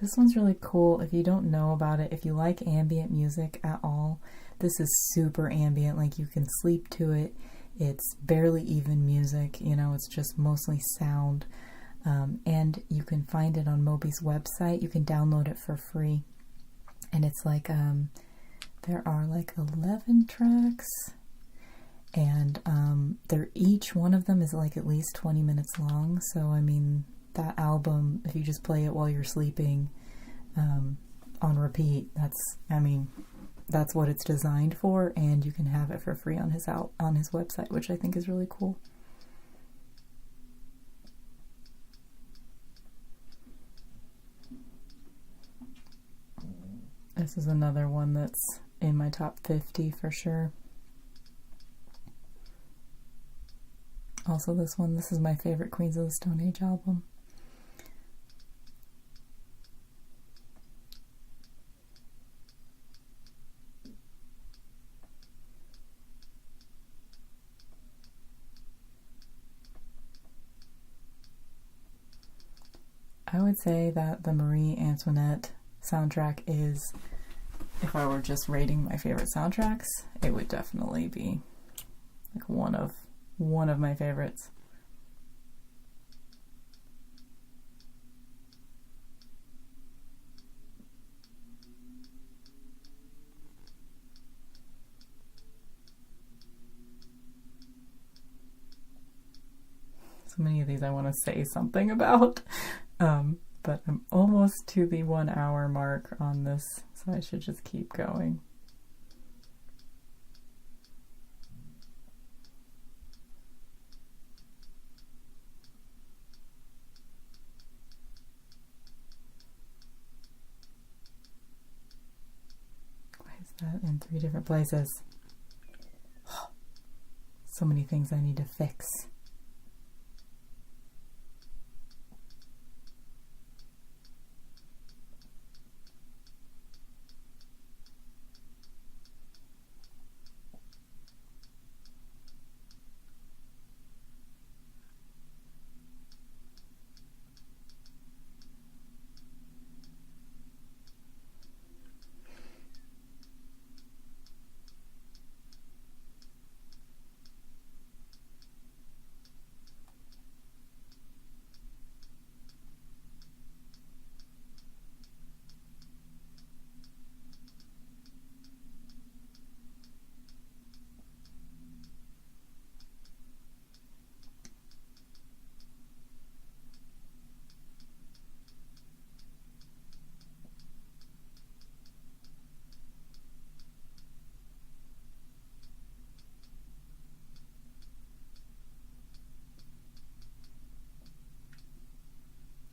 This one's really cool. If you don't know about it, if you like ambient music at all, this is super ambient. Like, you can sleep to it. It's barely even music, you know, it's just mostly sound. And you can find it on Moby's website. You can download it for free. And it's like, there are like 11 tracks. And each one of them is like at least 20 minutes long. So, I mean, that album, if you just play it while you're sleeping on repeat, that's what it's designed for, and you can have it for free on his website, which I think is really cool. This is another one that's in my top 50 for sure. Also, this is my favorite Queens of the Stone Age album. I would say that the Marie Antoinette soundtrack is, if I were just rating my favorite soundtracks, it would definitely be like one of my favorites. So many of these I want to say something about. But I'm almost to the 1 hour mark on this, so I should just keep going. Why is that in 3 different places? So many things I need to fix.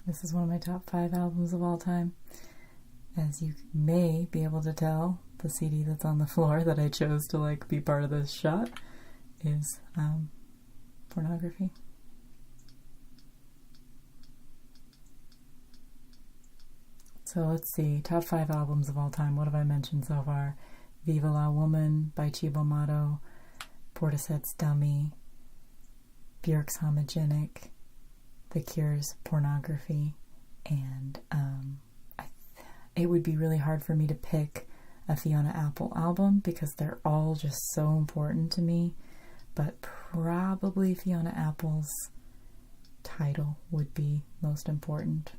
This is one of my top 5 albums of all time. As you may be able to tell, the CD that's on the floor that I chose to like be part of this shot is Pornography. So let's see, top 5 albums of all time. What have I mentioned so far? Viva La Woman by Chibo Mato, Portishead's Dummy, Björk's Homogenic, The Cure's Pornography, and it would be really hard for me to pick a Fiona Apple album because they're all just so important to me, but probably Fiona Apple's Title would be most important.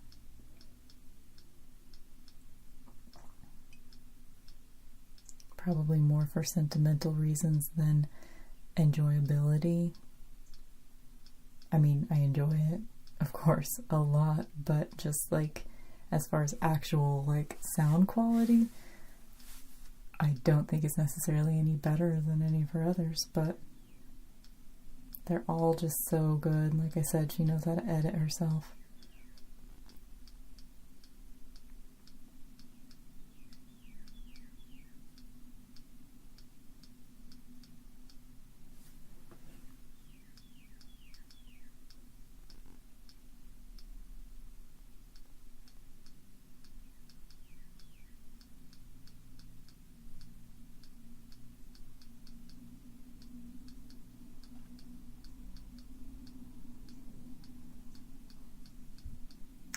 Probably more for sentimental reasons than enjoyability. I mean, I enjoy it, of course, a lot, but just like as far as actual like sound quality, I don't think it's necessarily any better than any of her others, but they're all just so good. Like I said, she knows how to edit herself.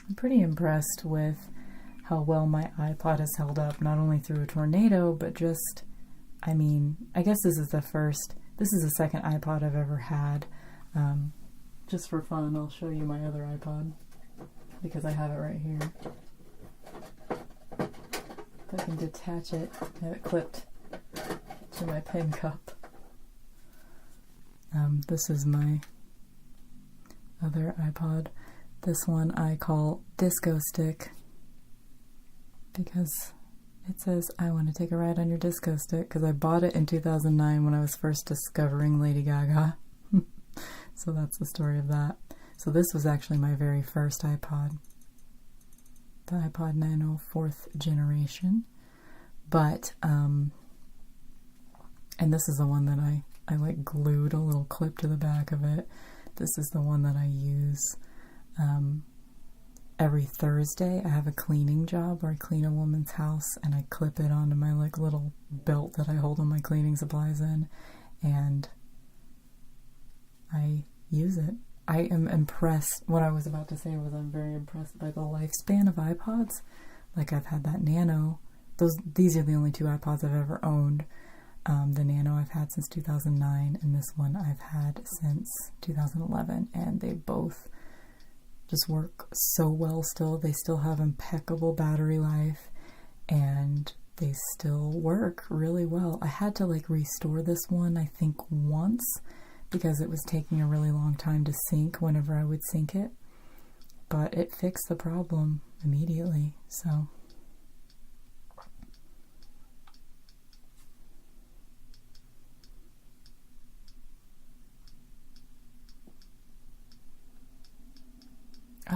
I'm pretty impressed with how well my iPod has held up, not only through a tornado, but just, I mean, I guess this is the second iPod I've ever had. Just for fun, I'll show you my other iPod, because I have it right here. If I can detach it, I have it clipped to my pen cup. This is my other iPod. This one I call Disco Stick because it says, I want to take a ride on your disco stick, because I bought it in 2009 when I was first discovering Lady Gaga. So that's the story of that. So this was actually my very first iPod. The iPod Nano 4th generation. But, and this is the one that I like glued a little clip to the back of it. This is the one that I use every Thursday. I have a cleaning job where I clean a woman's house, and I clip it onto my like little belt that I hold all my cleaning supplies in, and I use it. I am impressed. What I was about to say was I'm very impressed by the lifespan of iPods. Like, I've had that Nano. These are the only 2 iPods I've ever owned. The Nano I've had since 2009, and this one I've had since 2011, and they both just work so well still. They still have impeccable battery life, and they still work really well. I had to like restore this one, I think, once, because it was taking a really long time to sync whenever I would sync it, but it fixed the problem immediately. So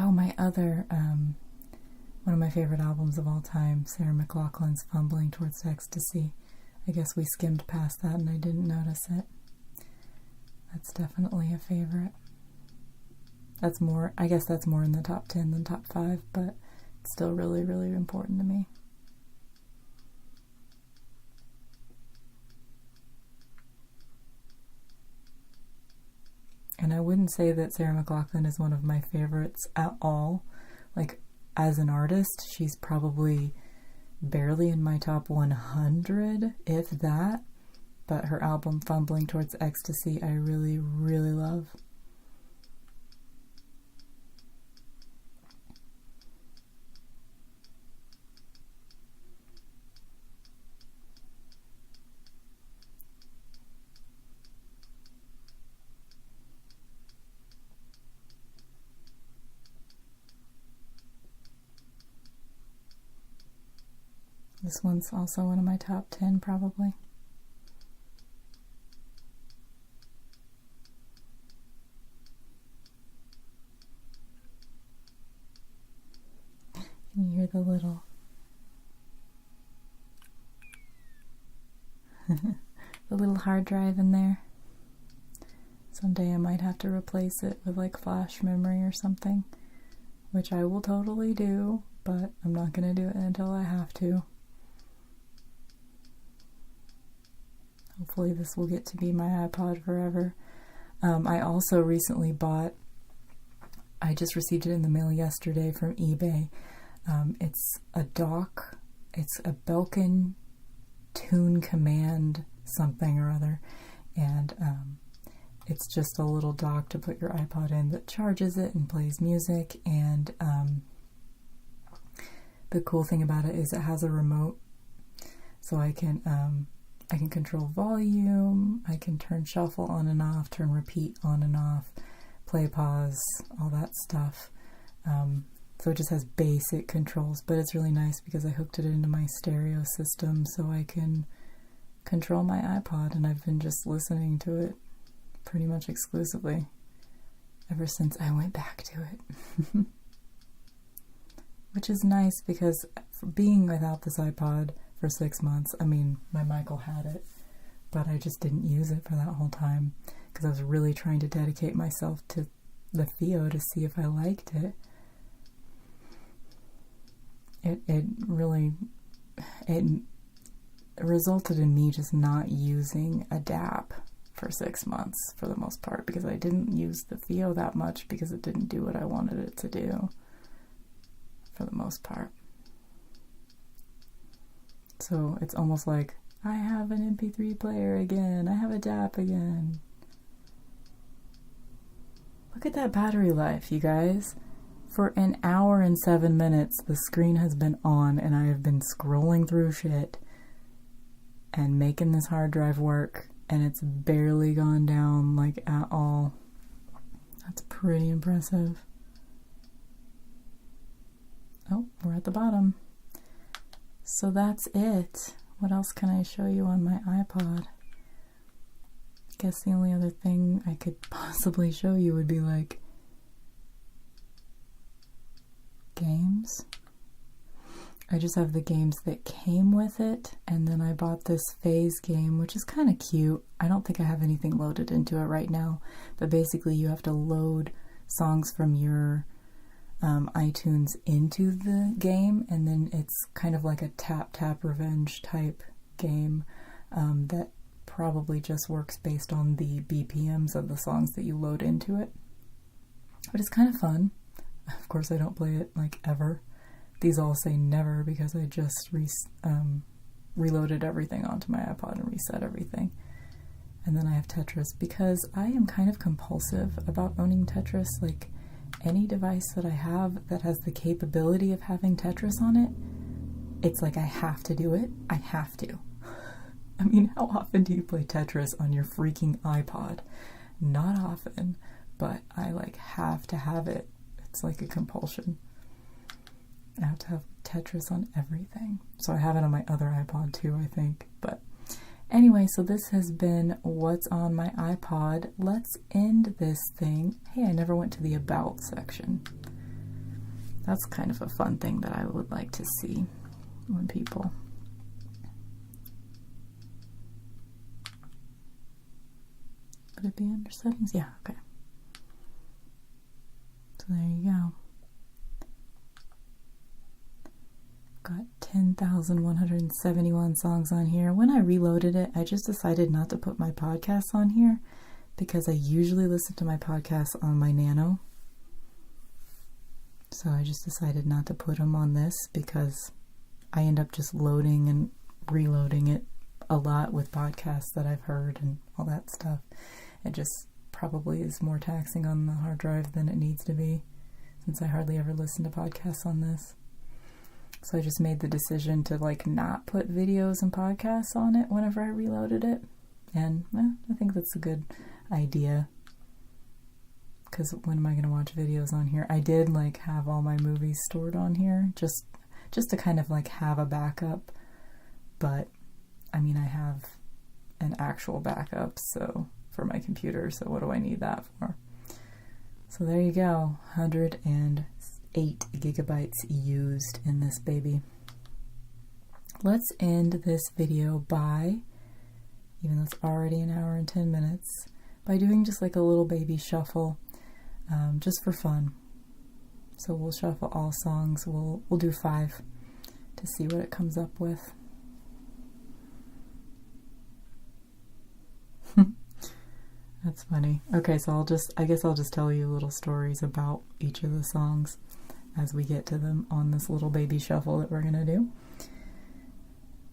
my other, one of my favorite albums of all time, Sarah McLachlan's Fumbling Towards Ecstasy. I guess we skimmed past that and I didn't notice it. That's definitely a favorite. I guess that's more in the top 10 than top 5, but it's still really, really important to me. And I wouldn't say that Sarah McLachlan is one of my favorites at all. Like, as an artist, she's probably barely in my top 100, if that. But her album, Fumbling Towards Ecstasy, I really, really love. This one's also one of my top 10, probably. hear the little the little hard drive in there. Someday I might have to replace it with like flash memory or something, which I will totally do, but I'm not gonna do it until I have to. Hopefully this will get to be my iPod forever. I also recently I just received it in the mail yesterday from eBay. It's a dock. It's a Belkin Tune Command something or other. And it's just a little dock to put your iPod in that charges it and plays music. And the cool thing about it is it has a remote. So I can control volume, I can turn shuffle on and off, turn repeat on and off, play pause, all that stuff. So it just has basic controls, but it's really nice because I hooked it into my stereo system so I can control my iPod, and I've been just listening to it pretty much exclusively ever since I went back to it. Which is nice because for being without this iPod for 6 months, I mean, my Michael had it, but I just didn't use it for that whole time because I was really trying to dedicate myself to the Theo to see if I liked it. It really resulted in me just not using a DAP for 6 months for the most part because I didn't use the Theo that much because it didn't do what I wanted it to do for the most part. So it's almost like I have an MP3 player again. I have a DAP again. Look at that battery life, you guys. For an hour and 7 minutes, the screen has been on and I have been scrolling through shit and making this hard drive work, and it's barely gone down, like, at all. That's pretty impressive. Oh, we're at the bottom. So that's it. What else can I show you on my iPod? I guess the only other thing I could possibly show you would be like games. I just have the games that came with it, and then I bought this Phase game, which is kind of cute. I don't think I have anything loaded into it right now, but basically you have to load songs from your iTunes into the game, and then it's kind of like a tap revenge type game that probably just works based on the BPMs of the songs that you load into it. But it's kind of fun. Of course, I don't play it like ever. These all say never because I just reloaded everything onto my iPod and reset everything. And then I have Tetris because I am kind of compulsive about owning Tetris. Like, any device that I have that has the capability of having Tetris on it, it's like I have to do it. I have to. I mean, how often do you play Tetris on your freaking iPod? Not often, but I like have to have it. It's like a compulsion. I have to have Tetris on everything. So I have it on my other iPod too, I think. But anyway, so this has been what's on my iPod. Let's end this thing. Hey, I never went to the About section. That's kind of a fun thing that I would like to see when people... Would it be under settings? Yeah, okay. So there you go. Got 10,171 songs on here. When I reloaded it, I just decided not to put my podcasts on here because I usually listen to my podcasts on my Nano. So I just decided not to put them on this because I end up just loading and reloading it a lot with podcasts that I've heard and all that stuff. It just probably is more taxing on the hard drive than it needs to be since I hardly ever listen to podcasts on this. So I just made the decision to like not put videos and podcasts on it whenever I reloaded it. And I think that's a good idea. Because when am I going to watch videos on here? I did like have all my movies stored on here just to kind of like have a backup. But I mean, I have an actual backup so for my computer. So what do I need that for? So there you go. 108 8 gigabytes used in this baby. Let's end this video by, even though it's already an hour and 10 minutes, by doing just like a little baby shuffle, just for fun. So we'll shuffle all songs. We'll do 5 to see what it comes up with. That's funny. Okay, so I guess I'll just tell you little stories about each of the songs as we get to them on this little baby shuffle that we're gonna do.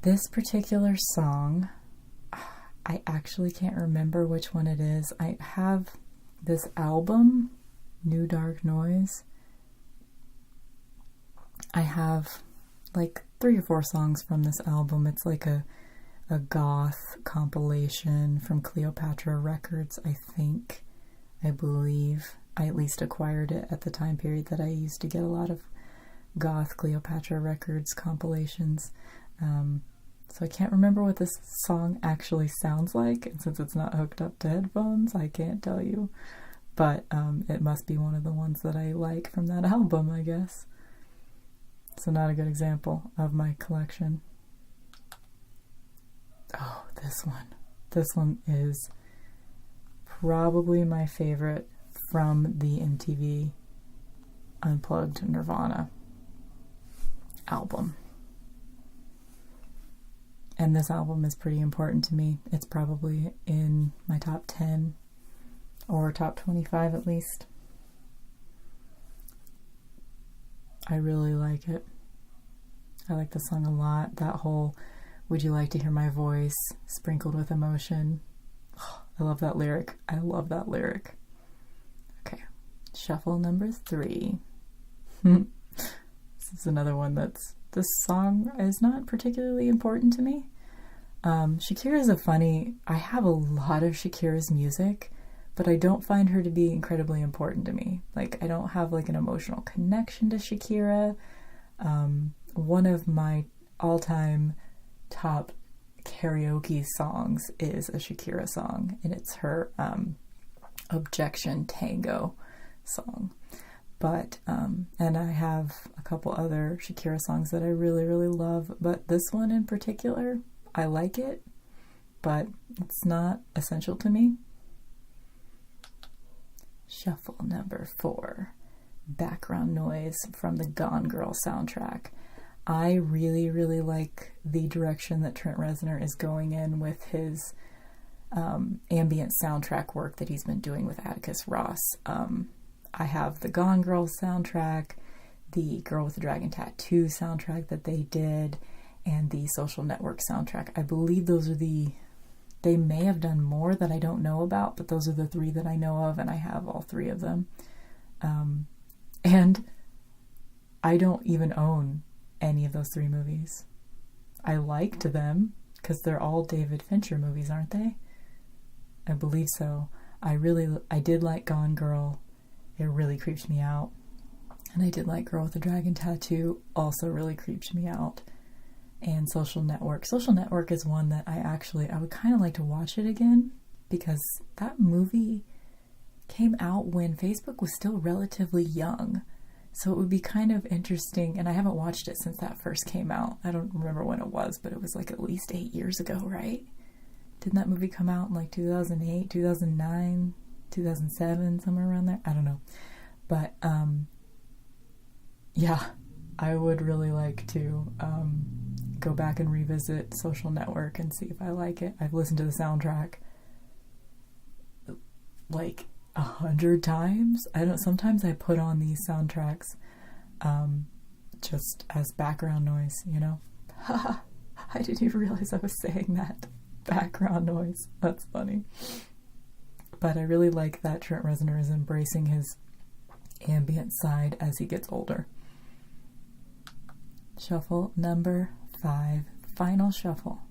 This particular song, I actually can't remember which one it is. I have this album, New Dark Noise. I have like 3 or 4 songs from this album. It's like a goth compilation from Cleopatra Records, I believe. I at least acquired it at the time period that I used to get a lot of goth Cleopatra Records compilations. So I can't remember what this song actually sounds like, and since it's not hooked up to headphones, I can't tell you. But it must be one of the ones that I like from that album, I guess. So not a good example of my collection. Oh, this one. This one is probably my favorite from the MTV Unplugged Nirvana album. And this album is pretty important to me. It's probably in my top 10 or top 25 at least. I really like it. I like the song a lot. That whole "Would you like to hear my voice?" sprinkled with emotion. Oh, I love that lyric. I love that lyric. Okay, shuffle number 3. This is another one this song is not particularly important to me. Shakira is I have a lot of Shakira's music, but I don't find her to be incredibly important to me. Like, I don't have like an emotional connection to Shakira. One of my all-time top karaoke songs is a Shakira song, and it's her Objection Tango song. But and I have a couple other Shakira songs that I really, really love, but this one in particular, I like it, but it's not essential to me. Shuffle number 4, Background Noise from the Gone Girl soundtrack. I really, really like the direction that Trent Reznor is going in with his ambient soundtrack work that he's been doing with Atticus Ross. I have the Gone Girl soundtrack, the Girl with the Dragon Tattoo soundtrack that they did, and the Social Network soundtrack. I believe those are they may have done more that I don't know about, but those are the 3 that I know of, and I have all 3 of them. And I don't even own any of those 3 movies. I liked them because they're all David Fincher movies, aren't they? I believe so. I did like Gone Girl. It really creeped me out. And I did like Girl with the Dragon Tattoo. Also really creeped me out. And Social Network. Social Network is one that I would kind of like to watch it again, because that movie came out when Facebook was still relatively young. So it would be kind of interesting, and I haven't watched it since that first came out. I don't remember when it was, but it was like at least 8 years ago, right? Didn't that movie come out in like 2008, 2009, 2007, somewhere around there? I don't know. But, yeah, I would really like to go back and revisit Social Network and see if I like it. I've listened to the soundtrack like 100 times. Sometimes I put on these soundtracks just as background noise, you know? I didn't even realize I was saying that. Background noise. That's funny. But I really like that Trent Reznor is embracing his ambient side as he gets older. Shuffle number 5. Final shuffle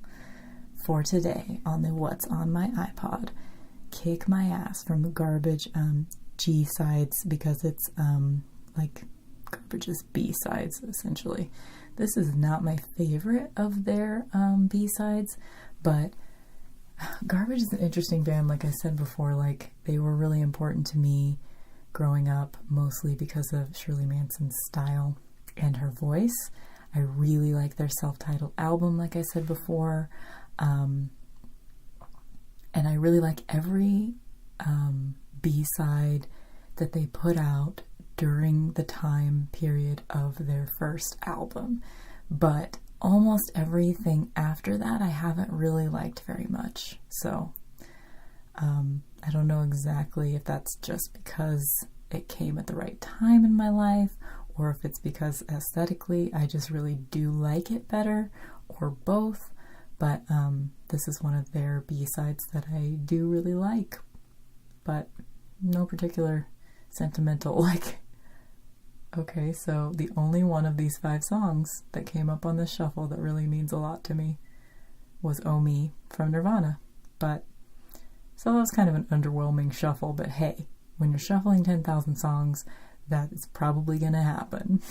for today on the What's on My iPod. Kick My Ass from the Garbage G-sides, because it's like Garbage's B-sides essentially. This is not my favorite of their B-sides, but Garbage is an interesting band. Like I said before, like they were really important to me growing up, mostly because of Shirley Manson's style and her voice. I really like their self-titled album, like I said before. And I really like every B-side that they put out during the time period of their first album. But almost everything after that I haven't really liked very much. So I don't know exactly if that's just because it came at the right time in my life, or if it's because aesthetically I just really do like it better, or both. But this is one of their B-sides that I do really like, but no particular sentimental like. Okay, so the only one of these 5 songs that came up on this shuffle that really means a lot to me was Oh Me from Nirvana. But so that was kind of an underwhelming shuffle, but hey, when you're shuffling 10,000 songs, that is probably gonna happen.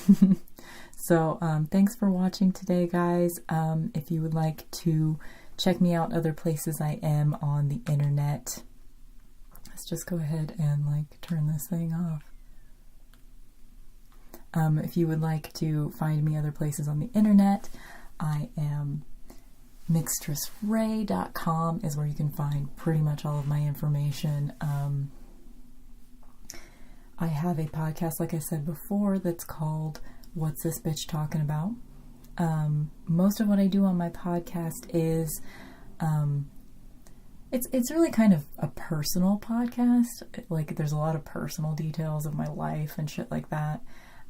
So thanks for watching today, guys. If you would like to check me out other places I am on the internet, let's just go ahead and like turn this thing off. If you would like to find me other places on the internet, I am mixtressrae.com is where you can find pretty much all of my information. I have a podcast, like I said before, that's called What's This Bitch Talking About? Most of what I do on my podcast is, it's really kind of a personal podcast. Like, there's a lot of personal details of my life and shit like that.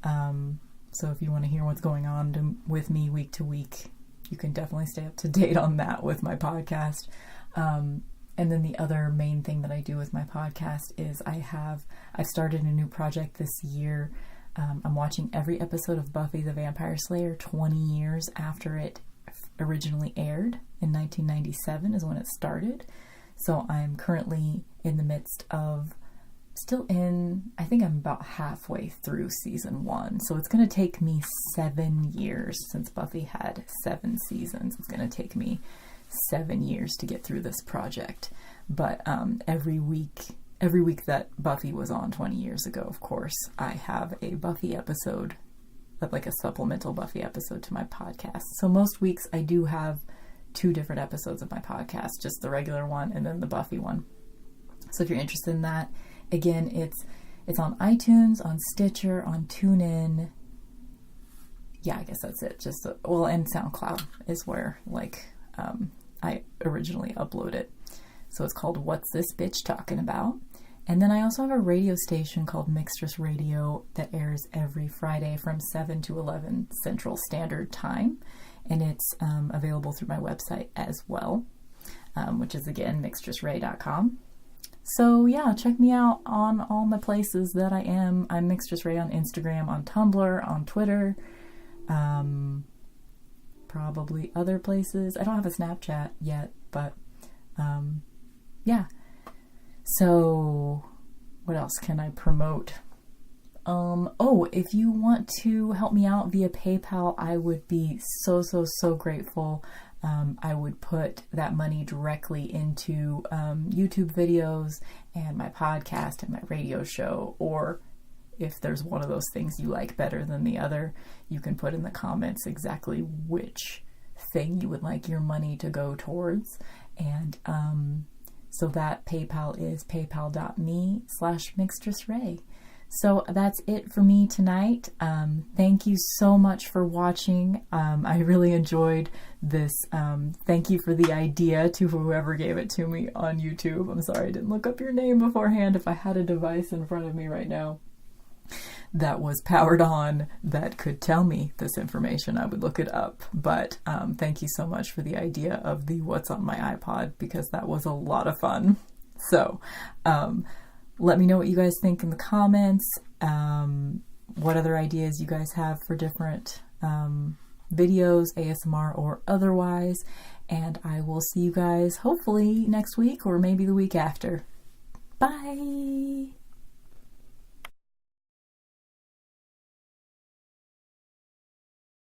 So if you want to hear what's going on with me week to week, you can definitely stay up to date on that with my podcast. And then the other main thing that I do with my podcast is I've started a new project this year. I'm watching every episode of Buffy the Vampire Slayer 20 years after it originally aired in 1997 is when it started. So I'm currently in the midst of I think I'm about halfway through season 1. So it's going to take me 7 years since Buffy had 7 seasons. It's going to take me 7 years to get through this project. But every week that Buffy was on 20 years ago, of course, I have a Buffy episode, like a supplemental Buffy episode to my podcast. So most weeks I do have 2 different episodes of my podcast, just the regular one and then the Buffy one. So if you're interested in that, again, it's on iTunes, on Stitcher, on TuneIn. Yeah, I guess that's it. And SoundCloud is where I originally uploaded. So it's called What's This Bitch Talking About? And then I also have a radio station called Mixtress Radio that airs every Friday from 7 to 11 Central Standard Time. And it's available through my website as well, which is, again, mixtressrae.com. So yeah, check me out on all my places that I am. I'm Mixtress Rae on Instagram, on Tumblr, on Twitter, probably other places. I don't have a Snapchat yet, but yeah. So what else can I promote? If you want to help me out via PayPal, I would be so grateful. I would put that money directly into YouTube videos and my podcast and my radio show, or if there's one of those things you like better than the other, you can put in the comments exactly which thing you would like your money to go towards. And so that PayPal is paypal.me/mixtressrae. So that's it for me tonight. Thank you so much for watching. I really enjoyed this. Thank you for the idea to whoever gave it to me on YouTube. I'm sorry I didn't look up your name beforehand. If I had a device in front of me right now that was powered on that could tell me this information, I would look it up. But thank you so much for the idea of the What's on My iPod, because that was a lot of fun. So let me know what you guys think in the comments, what other ideas you guys have for different videos, ASMR or otherwise, and I will see you guys hopefully next week or maybe the week after. Bye!